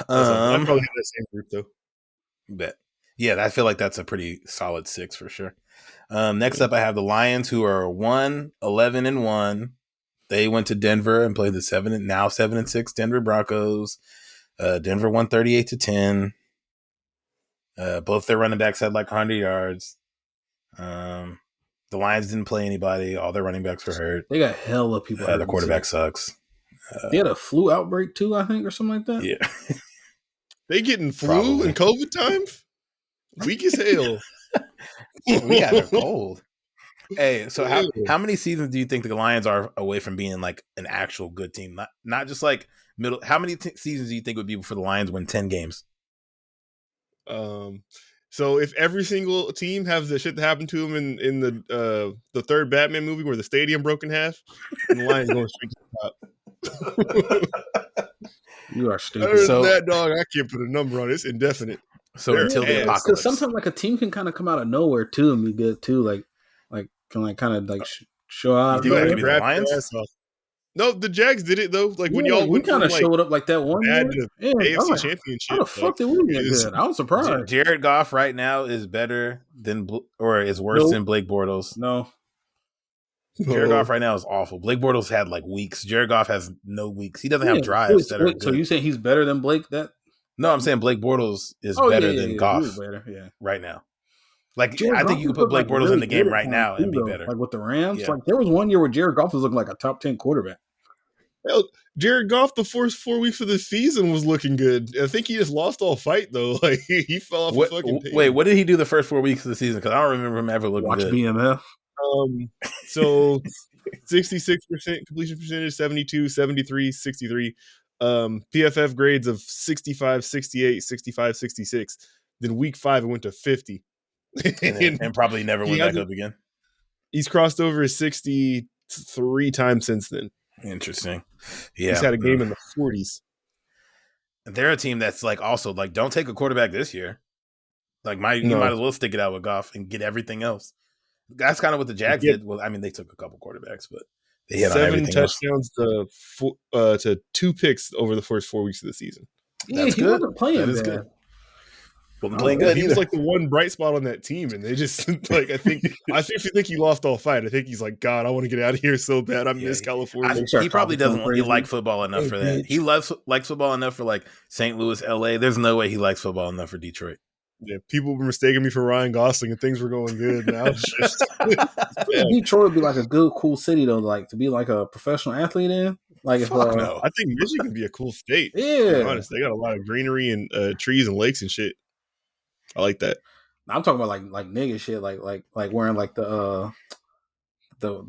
I'm probably in the same group though. Bet. Yeah, I feel like that's a pretty solid 6 for sure. Next up, I have the Lions, who are 11-1. They went to Denver and played the 7-6 Denver Broncos. Denver won 38-10. Both their running backs had like 100 yards. The Lions didn't play anybody. All their running backs were hurt. They got hella people. The quarterback sucks. They had a flu outbreak too, I think, or something like that. Yeah. They getting flu in COVID times? Weak as hell. We got a cold. Hey, so how many seasons do you think the Lions are away from being like an actual good team? Not just like middle. How many seasons do you think would be before the Lions win 10 games? So if every single team has the shit that happened to them in the third Batman movie where the stadium broke in half, and the Lions going straight to the top. You are stupid. Other than that, dog, I can't put a number on it. It's indefinite. So until the apocalypse. Because sometimes like a team can kind of come out of nowhere too and be good too. Like can like kind of like show out. You think that could be the Lions? No, the Jags did it though. Like when Yeah, y'all we went kind from of like showed up like that one bad year. to Yeah, I'm AFC like, how Championship, the fuck like did we it get was, good? I was surprised. Jared Goff right now is better than or is worse Nope. than Blake Bortles. No. Jared Goff right now is awful. Blake Bortles had like weeks. Jared Goff has no weeks. He doesn't Yeah. have drives that are Wait, so good. you saying he's better than Blake? No, I'm saying Blake Bortles is Oh yeah, better yeah, than yeah. He is Goff better. Yeah. right now. Like Jared I think Goff you could was put like Blake Bortles in really the good game at right times now too, and be though. better. Like with the Rams, Yeah. like there was one year where Jared Goff was looking like a top 10 quarterback. hell, Jared Goff the first 4 weeks of the season was looking good. I think he just lost all fight though. Like he fell off a fucking page. Wait, what did he do the first 4 weeks of the season? Because I don't remember him ever looking Watch good. BMF. So 66% completion percentage, 72, 73, 63. PFF grades of 65, 68, 65, 66. Then week 5 it went to 50. and probably never went back up again. He's crossed over 60 3 times since then. Interesting. Yeah. He's had a game in the 40s. They're a team that's like also like don't take a quarterback this year. Like you might as well stick it out with Goff and get everything else. That's kind of what the Jags did. Well, I mean, they took a couple quarterbacks, but they hit on 7 everything touchdowns to 2 picks over the first 4 weeks of the season. Yeah, That's he good. wasn't playing That is bad. good. Wasn't playing good He either. was like the one bright spot on that team, and they just like I think he lost all fight. I think he's like, God, I want to get out of here so bad. I miss California. He probably doesn't like football enough for that. He likes football enough for like St. Louis, LA. There's no way he likes football enough for Detroit. Yeah, people were mistaking me for Ryan Gosling, and things were going good. Now it's just Detroit would be like a good, cool city though, like to be like a professional athlete in. Like if no. I think Michigan would be a cool state. Yeah, to be honest, they got a lot of greenery and trees and lakes and shit. I like that. I'm talking about like nigga shit, like wearing like the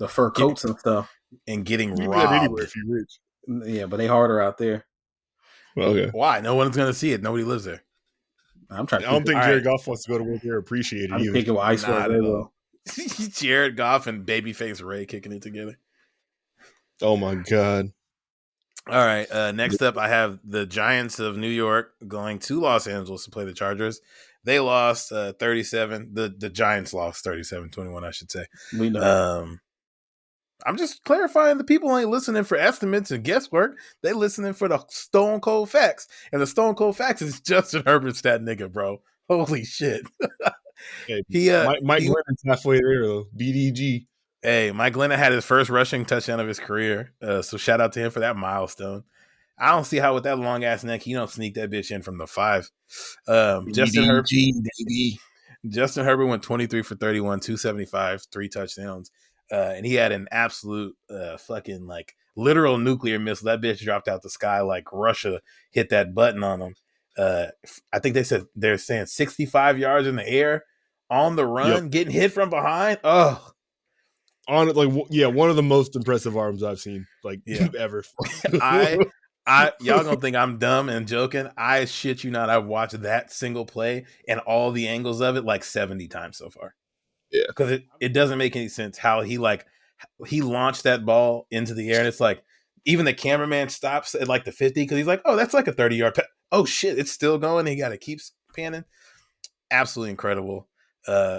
fur coats and stuff, and getting You robbed. anywhere if you're rich. Yeah, but they harder out there. Well, okay. Why? No one's gonna see it. Nobody lives there. I'm trying. I don't think Jared Goff wants to go to work there. Appreciate it. I'm either. thinking with Ice World. Jared Goff and Babyface Ray kicking it together. Oh my god. All right. Next up, I have the Giants of New York going to Los Angeles to play the Chargers. They lost 37. The Giants lost 37-21, I should say. We know. I'm just clarifying the people ain't listening for estimates and guesswork. They listening for the stone cold facts. And the stone cold facts is Justin Herbert's that nigga, bro. Holy shit. Mike Glennon's halfway there, though. BDG. Hey, Mike Glennon had his first rushing touchdown of his career. So shout out to him for that milestone. I don't see how with that long ass neck, he don't sneak that bitch in from the 5. Justin Herbert went 23 for 31, 275, 3 touchdowns. And he had an absolute fucking like literal nuclear missile. That bitch dropped out the sky like Russia hit that button on him. I think they're saying 65 yards in the air on the run, getting hit from behind. Oh, on it, one of the most impressive arms I've seen ever. Y'all gonna think I'm dumb and joking. I shit you not. I've watched that single play and all the angles of it like 70 times so far. Yeah, because it doesn't make any sense how he launched that ball into the air, and it's like even the cameraman stops at like the 50 because he's like, oh, that's like a 30-yard. Oh shit, it's still going. He got to keep panning. Absolutely incredible.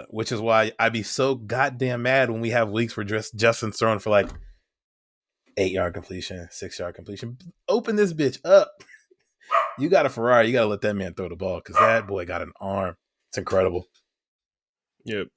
Which is why I'd be so goddamn mad when we have weeks where Justin's throwing for like 8-yard completion, 6-yard completion. Open this bitch up. You got a Ferrari. You got to let that man throw the ball because that boy got an arm. It's incredible. Yep.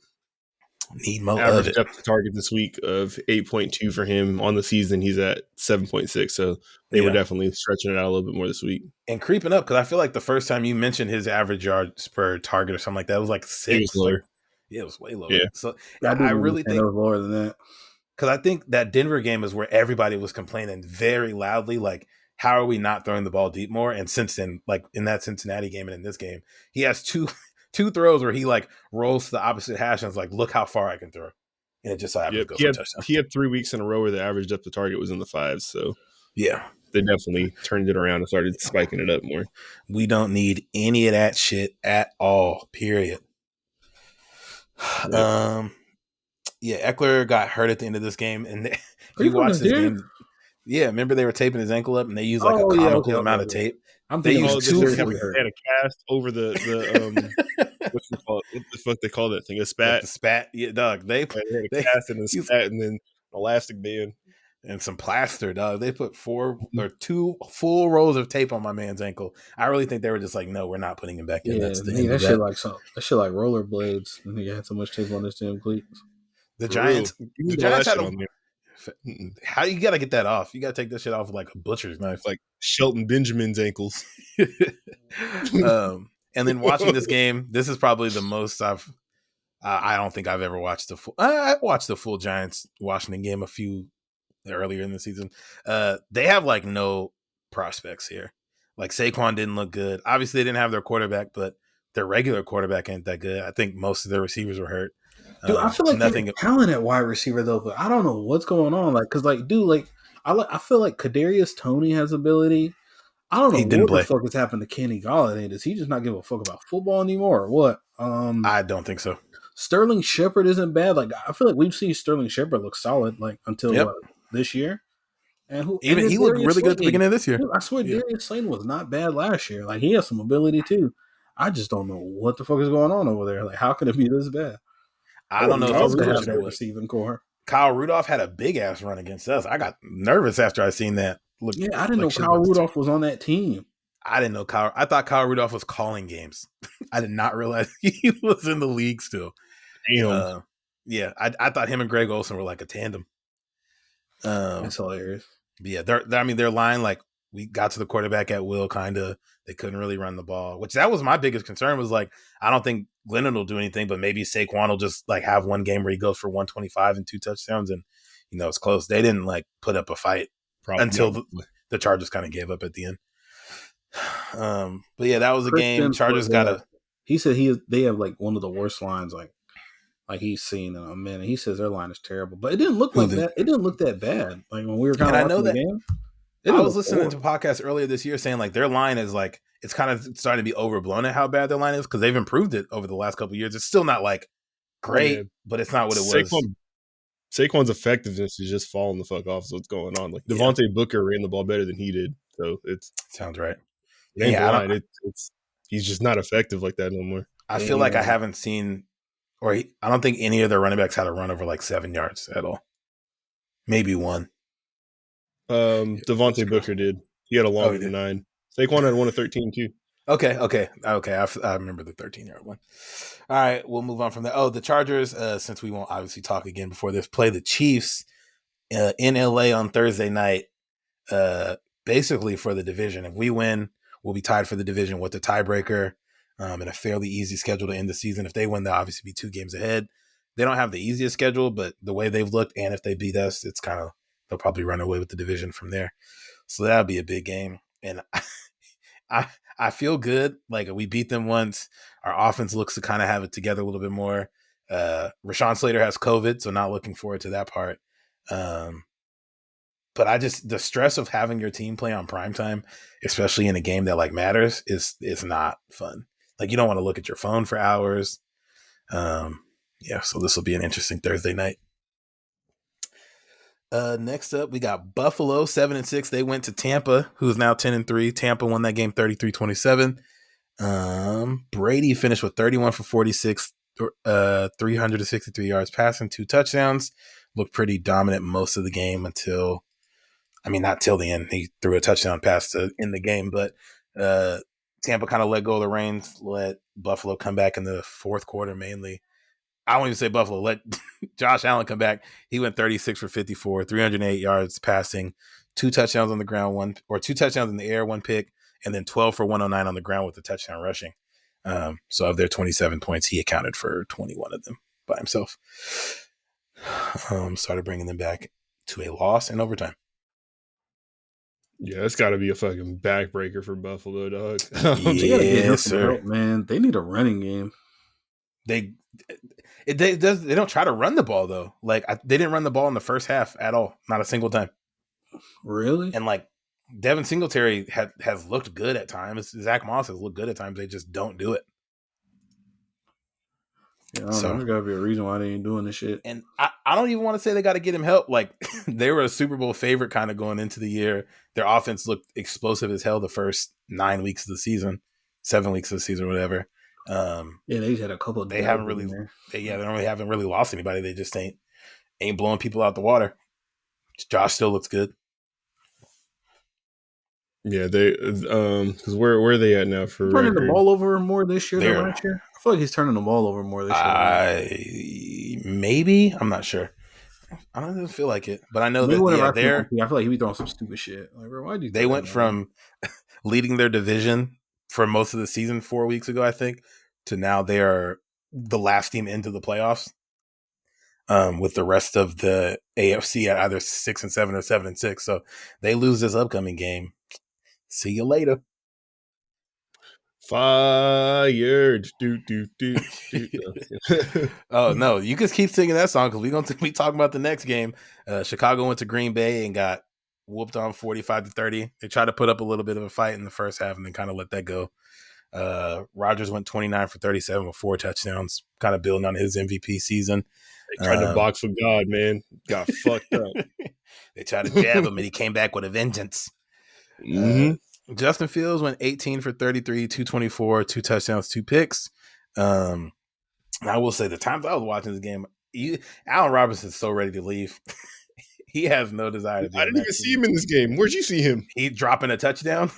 Need more average of it. depth target this week of 8.2 for him. On the season, he's at 7.6. So they were definitely stretching it out a little bit more this week. And creeping up, because I feel like the first time you mentioned his average yards per target or something like that, it was like 6. It was lower. It was way lower. Yeah. So I really think it was lower than that. Because I think that Denver game is where everybody was complaining very loudly, like, how are we not throwing the ball deep more? And since then, like in that Cincinnati game and in this game, he has two throws where he like rolls to the opposite hash and is like, look how far I can throw. And it just so happens to go for a touchdown. He had 3 weeks in a row where the average depth of target was in the 5s. So yeah, they definitely turned it around and started spiking it up more. We don't need any of that shit at all, period. Yeah, Eckler got hurt at the end of this game, and you watched this game. Yeah, remember they were taping his ankle up, and they used like a comical amount of tape. They used they had a cast over the what the fuck they call that thing? A spat. Like the spat, yeah, dog. They had a cast and a spat, and then elastic band. and some plaster, dog. They put 2 full rolls of tape on my man's ankle. I really think they were just like, no, we're not putting him back in. Yeah, That's the nigga, end of that shit that. like that shit like rollerblades. Nigga had so much tape on his damn cleats. The For real. Giants You got that had shit on there. how you got to get that off? You got to take this shit off with like a butcher's knife. Like Shelton Benjamin's ankles. And then watching this game, this is probably the most I don't think I've ever watched the full. I watched the full Giants Washington game a few earlier in the season. They have like no prospects here. Like Saquon didn't look good. Obviously, they didn't have their quarterback, but their regular quarterback ain't that good. I think most of their receivers were hurt. Dude, I feel like they have talent at wide receiver though, but I don't know what's going on. Like, cause like, dude, like I feel like Kadarius Toney has ability. I don't know what the fuck has happened to Kenny Galladay. Does he just not give a fuck about football anymore, or what? I don't think so. Sterling Shepard isn't bad. Like, I feel like we've seen Sterling Shepard look solid, like until this year. And he looked really good at the beginning of this year. Dude, I swear, Darius Slayton was not bad last year. Like, he has some ability too. I just don't know what the fuck is going on over there. Like, how can it be this bad? I don't know if it's have that receiving core. Kyle Rudolph had a big ass run against us. I got nervous after I seen that. I didn't know Kyle Rudolph was on that team. I didn't know I thought Kyle Rudolph was calling games. I did not realize he was in the league still. Damn. I thought him and Greg Olsen were like a tandem. That's hilarious. Yeah, their line, like, we got to the quarterback at will, kind of. They couldn't really run the ball, which that was my biggest concern. Was like, I don't think Glennon will do anything, but maybe Saquon will just like have one game where he goes for 125 and 2 touchdowns, and it's close. They didn't like put up a fight until the Chargers kind of gave up at the end. But yeah, that was a game. Chargers got a. He said they have like one of the worst lines like he's seen in a minute. He says their line is terrible, but it didn't look like that. It didn't look that bad. Like when we were kind of watching the game. I was listening to a podcast earlier this year saying like their line is like it's kind of starting to be overblown at how bad their line is because they've improved it over the last couple of years. It's still not like great, but it's not what it was. Saquon's effectiveness is just falling the fuck off. So what's going on? Like Devontae Booker ran the ball better than he did, so sounds right. He's just not effective like that no more. I feel like I haven't seen, I don't think any of their running backs had a run over like 7 yards at all. Maybe one. Devontae Booker did. He had a longer than 9. Saquon had one of 13 too. Okay. I remember the 13-yard one. All right, we'll move on from that. Oh, the Chargers, since we won't obviously talk again before this, play the Chiefs in LA on Thursday night, basically for the division. If we win, we'll be tied for the division with the tiebreaker and a fairly easy schedule to end the season. If they win, they'll obviously be 2 games ahead. They don't have the easiest schedule, but the way they've looked, and if they beat us, it's kind of they'll probably run away with the division from there. So that'll be a big game. And I feel good. Like we beat them once. Our offense looks to kind of have it together a little bit more. Rashawn Slater has COVID, so not looking forward to that part. But the stress of having your team play on primetime, especially in a game that like matters, is not fun. Like you don't want to look at your phone for hours. So this will be an interesting Thursday night. Next up, we got Buffalo 7-6. They went to Tampa, who's now 10-3. Tampa won that game 33-27. Brady finished with 31 for 46, 363 yards passing, 2 touchdowns. Looked pretty dominant most of the game until, not till the end. He threw a touchdown pass to end the game, but Tampa kind of let go of the reins, let Buffalo come back in the fourth quarter mainly. I won't even say Buffalo. Let Josh Allen come back. He went 36 for 54, 308 yards passing, 2 touchdowns on the ground, 2 touchdowns in the air, 1 pick, and then 12 for 109 on the ground with a touchdown rushing. So of their 27 points, he accounted for 21 of them by himself. Started bringing them back to a loss in overtime. Yeah, it's got to be a fucking backbreaker for Buffalo, dog. Yes, sir. Man, they need a running game. They don't try to run the ball though. Like they didn't run the ball in the first half at all, not a single time. Really? And like Devin Singletary has looked good at times. Zach Moss has looked good at times. They just don't do it. Yeah, there's gotta be a reason why they ain't doing this shit. And I don't even want to say they got to get him help. Like they were a Super Bowl favorite kind of going into the year. Their offense looked explosive as hell the first 9 weeks of the season, 7 weeks of the season, whatever. They had a couple. They haven't really, haven't really lost anybody. They just ain't blowing people out the water. Josh still looks good. Yeah, they because where are they at now for Turning the record? ball over more this year than last year. I feel like he's turning the ball over more this year. Maybe I'm not sure. I don't even feel like it, but I know Maybe that whenever I they're feel like he be throwing some stupid shit. Like, bro, why'd you? they went from leading their division for most of the season 4 weeks ago, I think, to now they are the last team into the playoffs. With the rest of the AFC at either 6-7 or 7-6, so they lose this upcoming game. See you later. Fired. Oh no, you just keep singing that song because we're gonna be talking about the next game. Chicago went to Green Bay and got whooped on 45-30. They tried to put up a little bit of a fight in the first half and then kind of let that go. Rodgers went 29 for 37 with 4 touchdowns, kind of building on his MVP season. They tried to box with God, man. Got fucked up. They tried to jab him and he came back with a vengeance. Justin Fields went 18 for 33, 224, 2 touchdowns, 2 picks. I will say the times I was watching this game, Allen Robinson's so ready to leave. He has no desire to be. I didn't even see him in this game. Where'd you see him? He dropping a touchdown,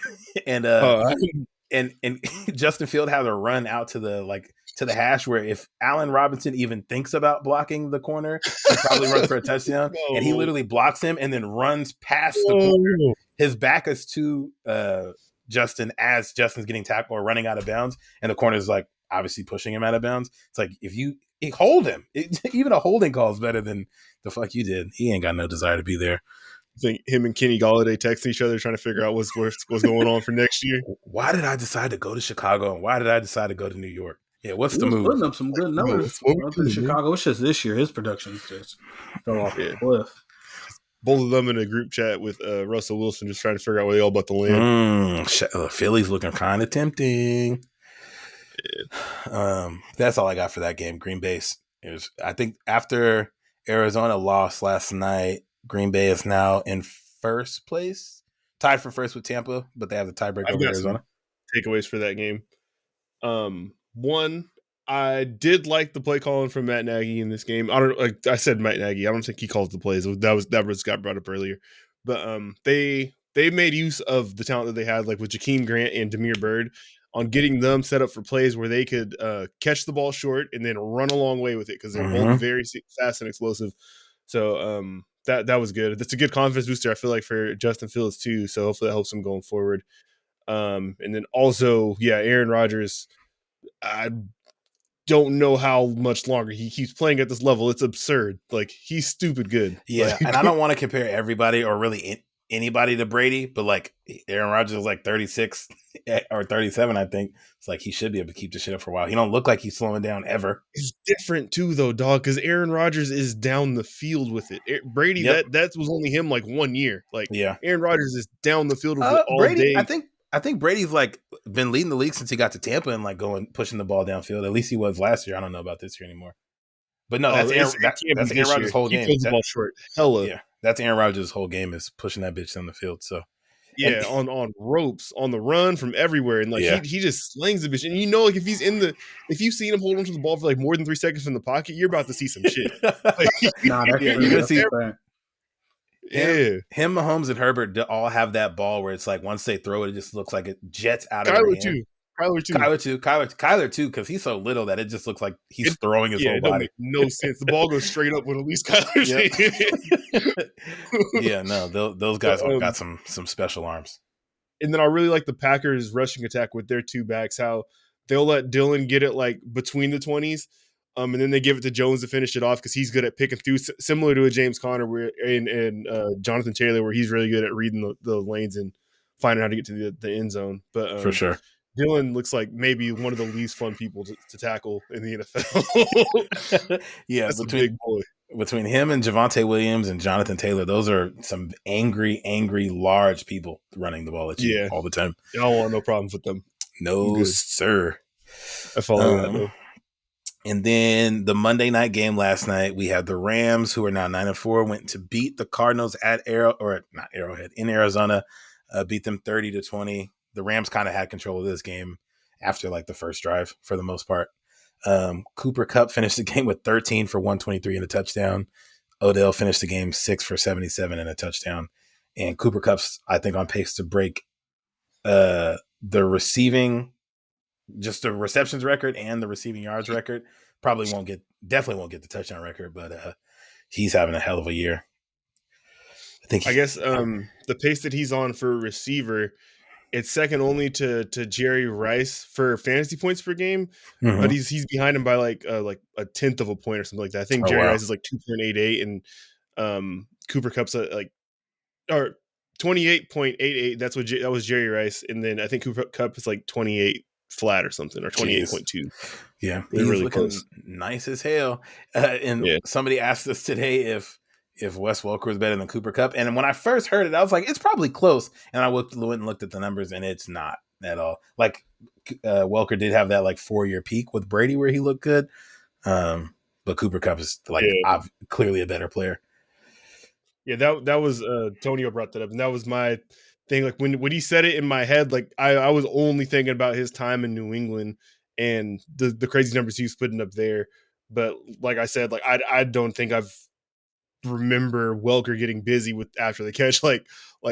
and Justin Field had a run out to the hash where if Allen Robinson even thinks about blocking the corner, he probably runs for a touchdown. No. And he literally blocks him and then runs past the corner. His back is to Justin as Justin's getting tackled or running out of bounds, and the corner is like obviously pushing him out of bounds. It's like if you hold him, even a holding call is better than the fuck you did. He ain't got no desire to be there. I think him and Kenny Golladay text each other trying to figure out what's going on for next year. Why did I decide to go to Chicago and why did I decide to go to New York? Yeah, what's the move? Putting up some good numbers up in Chicago. It's just this year his production just fell off the cliff. Both of them in a group chat with Russell Wilson just trying to figure out where they all about to land. Philly's looking kind of tempting. Yeah. That's all I got for that game. Green Bay. I think after Arizona lost last night, Green Bay is now in first place, tied for first with Tampa, but they have the tiebreaker over Arizona. Takeaways for that game. One, I did like the play calling from Matt Nagy in this game. I said Matt Nagy. I don't think he calls the plays. That was got brought up earlier, but they made use of the talent that they had, like with Jakeem Grant and Damiere Byrd, on getting them set up for plays where they could catch the ball short and then run a long way with it because they're both very fast and explosive. So that was good. That's a good confidence booster, I feel like, for Justin Fields too. So hopefully that helps him going forward. And then also, Aaron Rodgers, I don't know how much longer he keeps playing at this level. It's absurd. Like, he's stupid good. Yeah, and I don't want to compare everybody or really anybody to Brady, but like Aaron Rodgers is like 36 or 37, I think. It's like he should be able to keep this shit up for a while. He don't look like he's slowing down ever. It's different too, though, dog, because Aaron Rodgers is down the field with it. Brady, that was only him like 1 year. Like, Aaron Rodgers is down the field with it all Brady, day. I think Brady's like been leading the league since he got to Tampa and like pushing the ball downfield. At least he was last year. I don't know about this year anymore. But no, that's Aaron Rodgers' whole game. He the ball short. Hella. Yeah, that's Aaron Rodgers' whole game is pushing that bitch down the field. So on ropes, on the run from everywhere, and like he just slings the bitch. And like if you've seen him hold onto the ball for like more than 3 seconds from the pocket, you're about to see some shit. You're gonna see. Yeah, him, Mahomes, and Herbert all have that ball where it's like once they throw it, it just looks like it jets out of their hand. Kyler too, because he's so little that it just looks like he's throwing his whole body. No sense. The ball goes straight up when at least Kyler's those guys got some special arms. And then I really like the Packers rushing attack with their 2 backs. How they'll let Dylan get it like between the 20s. And then they give it to Jones to finish it off because he's good at picking through, similar to a James Conner and Jonathan Taylor, where he's really good at reading the lanes and finding how to get to the end zone. But for sure, Dylan looks like maybe one of the least fun people to tackle in the NFL. That's a big boy. Between him and Javonte Williams and Jonathan Taylor, those are some angry, large people running the ball at you all the time. I don't want no problems with them. No, sir. I follow that, though. And then the Monday night game last night, we had the Rams, who are now 9-4, went to beat the Cardinals at Arrowhead in Arizona, beat them 30-20. The Rams kind of had control of this game after like the first drive for the most part. Cooper Kupp finished the game with 13 for 123 and a touchdown. Odell finished the game 6 for 77 and a touchdown. And Cooper Kupp's, I think, on pace to break the receiving, just the receptions record and the receiving yards record. Definitely won't get the touchdown record, but he's having a hell of a year. I guess the pace that he's on for a receiver, it's second only to Jerry Rice for fantasy points per game, but he's behind him by like a tenth of a point or something like that. I think Jerry Rice is like 2.88, and Cooper Kupp's or 28.88. That was Jerry Rice, and then I think Cooper Kupp is like 28 flat or something, or 28.2. Yeah, they're he's really looking close. Nice as hell. Somebody asked us today if Wes Welker was better than Cooper Kupp, and when I first heard it, I was like, it's probably close. And I went and looked at the numbers, and it's not at all. Like Welker did have that like 4-year peak with Brady where he looked good, but Cooper Kupp is like clearly a better player. Yeah, that was Tonio brought that up, and that was my thing. Like when he said it in my head, like I was only thinking about his time in New England and the crazy numbers he was putting up there. But like I said, like I don't think I've remember Welker getting busy with after the catch like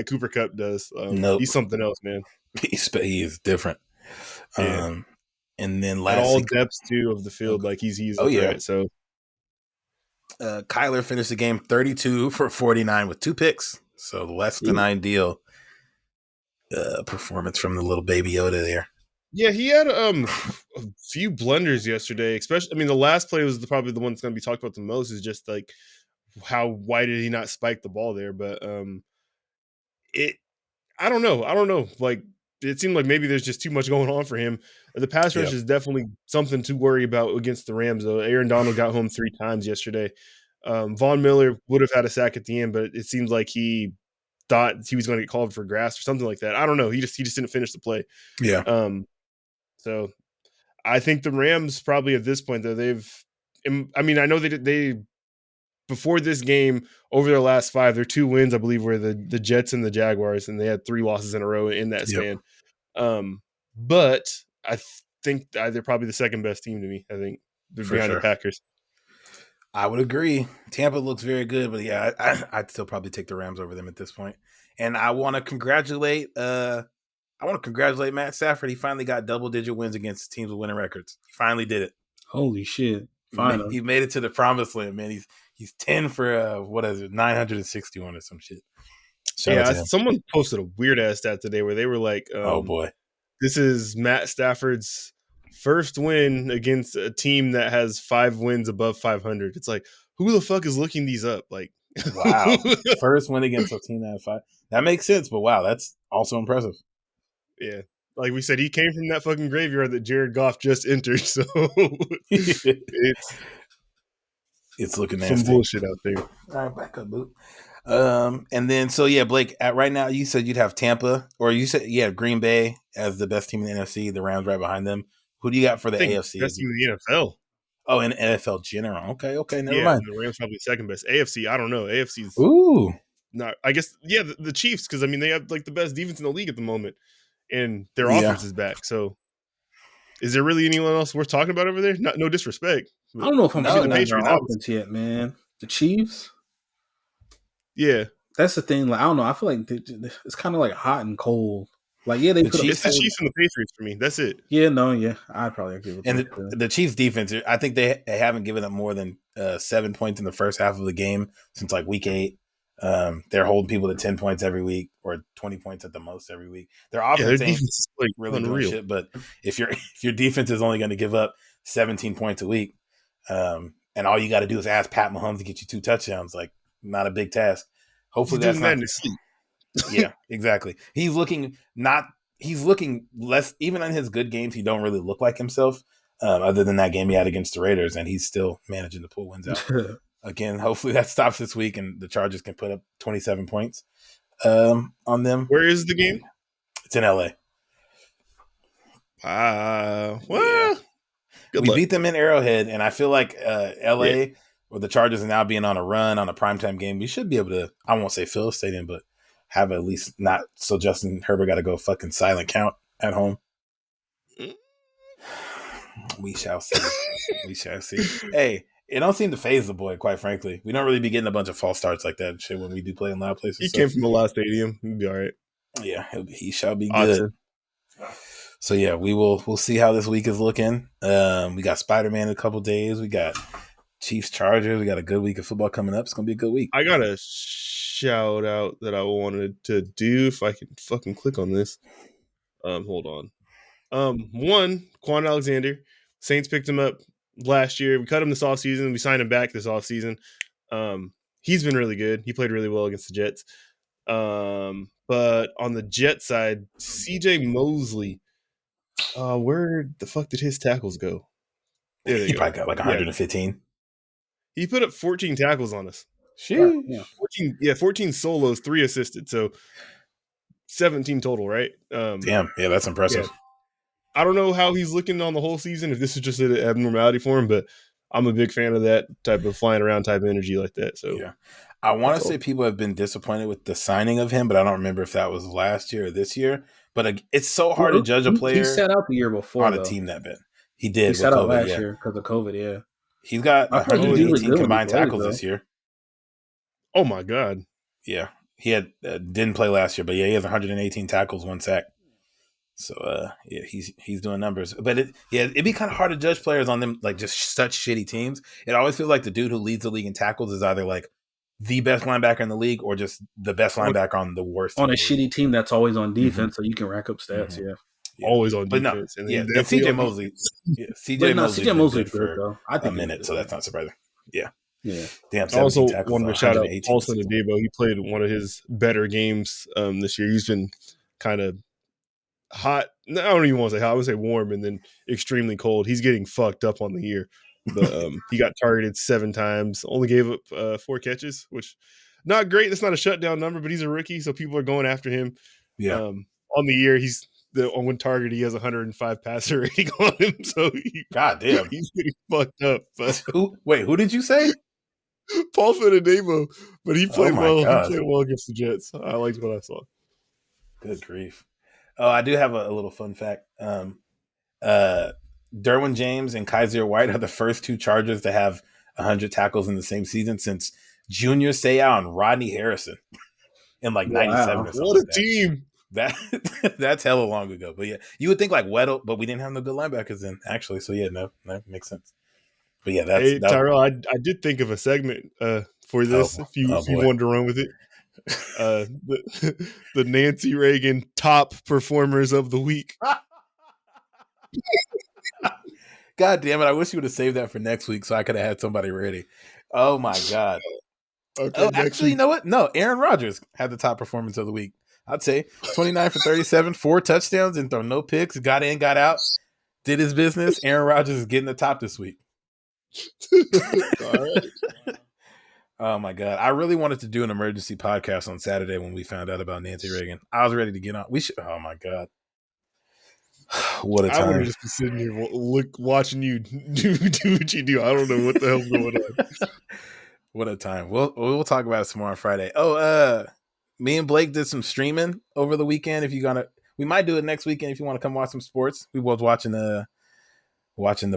Cooper Kupp does. Nope. He's something else, man. He is different. Yeah. And then at all depths too of the field, like he's a threat. So Kyler finished the game 32 for 49 with 2 picks, so less than ideal performance from the little baby Yoda there. Yeah, he had a few blunders yesterday. Especially, I mean, the last play was probably the one that's going to be talked about the most. Is just like why did he not spike the ball there? But I don't know. Like it seemed like maybe there's just too much going on for him. The pass rush is definitely something to worry about against the Rams, though. Aaron Donald got home 3 times yesterday. Von Miller would have had a sack at the end, but it seems like he thought he was going to get called for grass or something like that. I don't know. He just didn't finish the play. Yeah. So I think the Rams probably at this point, though, I know they before this game, over their last 5, their 2 wins, I believe, were the Jets and the Jaguars, and they had 3 losses in a row in that span. But I think they're probably the second best team to me. I think they're behind the Packers. I would agree. Tampa looks very good, but yeah, I'd still probably take the Rams over them at this point. And I want to congratulate Matt Stafford. He finally got double-digit wins against teams with winning records. He finally did it. Holy shit! Finally, he made it to the promised land, man. He's 10 for 961 or some shit. Someone posted a weird ass stat today where they were like, "Oh boy, this is Matt Stafford's first win against a team that has 5 wins above 500." It's like, who the fuck is looking these up? Like, wow, first win against a team that has 5. That makes sense, but wow, that's also impressive. Yeah, like we said, he came from that fucking graveyard that Jared Goff just entered, so it's looking nasty. Some bullshit out there. All right, back up, Boot. And then Blake, at right now you said you'd have Tampa, or you said Green Bay as the best team in the NFC, the Rams right behind them. Who do you got for the AFC? Best team in the NFL. Oh, in NFL general. Okay, never mind. The Rams probably second best. AFC, I don't know. AFC's not. I guess the Chiefs, because I mean they have like the best defense in the league at the moment, and their offense is back. So, is there really anyone else worth talking about over there? No disrespect. I don't know if I'm seeing their offense yet, man. The Chiefs. Yeah, that's the thing. Like I don't know. I feel like it's kind of like hot and cold. Like it's the Chiefs and the Patriots for me. That's it. Yeah, I'd probably agree with that. And the Chiefs defense, I think they haven't given up more than 7 points in the first half of the game since like week 8. They're holding people to 10 points every week or 20 points at the most every week. Their offense ain't like really doing shit, but if your defense is only going to give up 17 points a week, and all you got to do is ask Pat Mahomes to get you 2 touchdowns, like not a big task. Hopefully that's not. Yeah, exactly. He's looking less, even in his good games, he don't really look like himself, other than that game he had against the Raiders, and he's still managing to pull wins out. Again, hopefully that stops this week and the Chargers can put up 27 points on them. Where is the game? It's in LA. We beat them in Arrowhead, and I feel like LA, where the Chargers are now being on a run on a primetime game, we should be able to, I won't say fill a stadium, but have at least not so Justin Herbert got to go fucking silent count at home. We shall see. We shall see. Hey, It don't seem to phase the boy, quite frankly. We don't really be getting a bunch of false starts like that and shit when we do play in loud places. He So, came from a loud stadium. He'll be all right. yeah, he shall be Austin. good. So yeah, we'll see how this week is looking. We got Spider-Man in a couple days. We got Chiefs Chargers. We got a good week of football coming up. It's gonna be a good week. I got a shout out that I wanted to do if I could fucking click on this. Hold on. One, Quan Alexander. Saints picked him up last year. We cut him this offseason. We signed him back this offseason. He's been really good. He played really well against the Jets. But on the Jet side, CJ Mosley. Where the fuck did his tackles go? He probably got like 115. Yeah. He put up 14 tackles on us. Shit. 14 solos, 3 assisted. So 17 total, right? Damn. Yeah, that's impressive. Yeah. I don't know how he's looking on the whole season, if this is just an abnormality for him, but I'm a big fan of that type of flying around type of energy like that. So yeah. I want to say people have been disappointed with the signing of him, but I don't remember if that was last year or this year. But it's so hard to judge a player. He sat out the year before on a team that bad. He did. He sat out last year because of COVID. Yeah, he's got 118 combined tackles this year. Oh my god! Yeah, he had didn't play last year, but yeah, he has 118 tackles, 1 sack. So yeah, he's doing numbers. But it'd be kind of hard to judge players on them like just such shitty teams. It always feels like the dude who leads the league in tackles is either like the best linebacker in the league or just the best linebacker on the worst on a shitty team that's always on defense, so you can rack up stats. Mm-hmm. Yeah, always on defense. But no, and CJ Mosley. CJ Mosley good though. I think a minute, so that's not surprising. Yeah. Damn. I also wanted to shout out Paulson Adebo. He played one of his better games this year. He's been kind of hot. I don't even want to say hot. I would say warm and then extremely cold. He's getting fucked up on the year. But he got targeted 7 times. Only gave up 4 catches, which not great. That's not a shutdown number, but he's a rookie, so people are going after him. Yeah. On the year, he's on one target. He has 105 passer rating on him. So God damn, he's getting fucked up. But who did you say? Paulson Adebo, but he played well. God. He played well against the Jets. I liked what I saw. Good grief. Oh, I do have a little fun fact. Derwin James and Kaiser White are the first 2 Chargers to have 100 tackles in the same season since Junior Seau and Rodney Harrison in like 97 or something. What a team. That's hella long ago. But yeah, you would think like Weddle, but we didn't have no good linebackers then, actually. So yeah, no, makes sense. But yeah, hey, Tyrell, I did think of a segment for this if you wanted to run with it. The Nancy Reagan top performers of the week. God damn it! I wish you would have saved that for next week so I could have had somebody ready. Oh my god! Okay, actually, you know what? No, Aaron Rodgers had the top performance of the week. I'd say 29 for 37, 4 touchdowns, didn't throw no picks, got in, got out, did his business. Aaron Rodgers is getting the top this week. All right. Oh my god! I really wanted to do an emergency podcast on Saturday when we found out about Nancy Reagan. I was ready to get on. We should. Oh my god! What a time! I would have just been sitting here watching you do what you do. I don't know what the hell's going on. What a time! We'll talk about it some more on Friday. Oh, me and Blake did some streaming over the weekend. If you're we might do it next weekend if you want to come watch some sports. We was watching the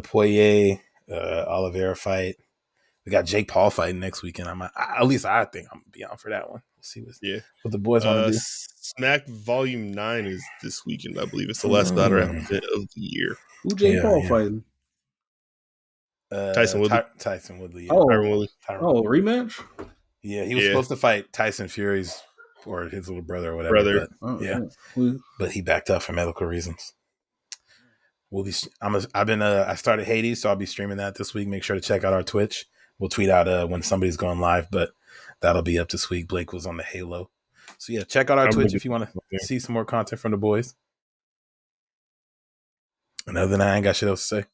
Poirier Oliveira fight. We got Jake Paul fighting next weekend. At least I think I'm gonna be on for that one. We'll see what the boys want to do. Smack Volume 9 is this weekend, I believe. It's the last battle of the year. Who Jake Paul fighting? Tyson Woodley. Tyson Woodley. Yeah. Tyron Woodley. Rematch? Yeah, he was supposed to fight Tyson Fury's or his little brother or whatever. But he backed up for medical reasons. We'll be. I started Hades, so I'll be streaming that this week. Make sure to check out our Twitch. We'll tweet out when somebody's going live, but that'll be up this week. Blake was on the Halo. So yeah, check out our Twitch if you want to see some more content from the boys. And other than that, I ain't got shit else to say.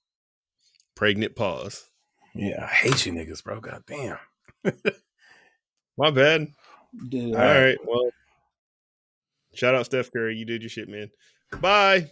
Pregnant pause. Yeah, I hate you niggas, bro. God damn. My bad. Dude, all right. Well, shout out Steph Curry. You did your shit, man. Bye.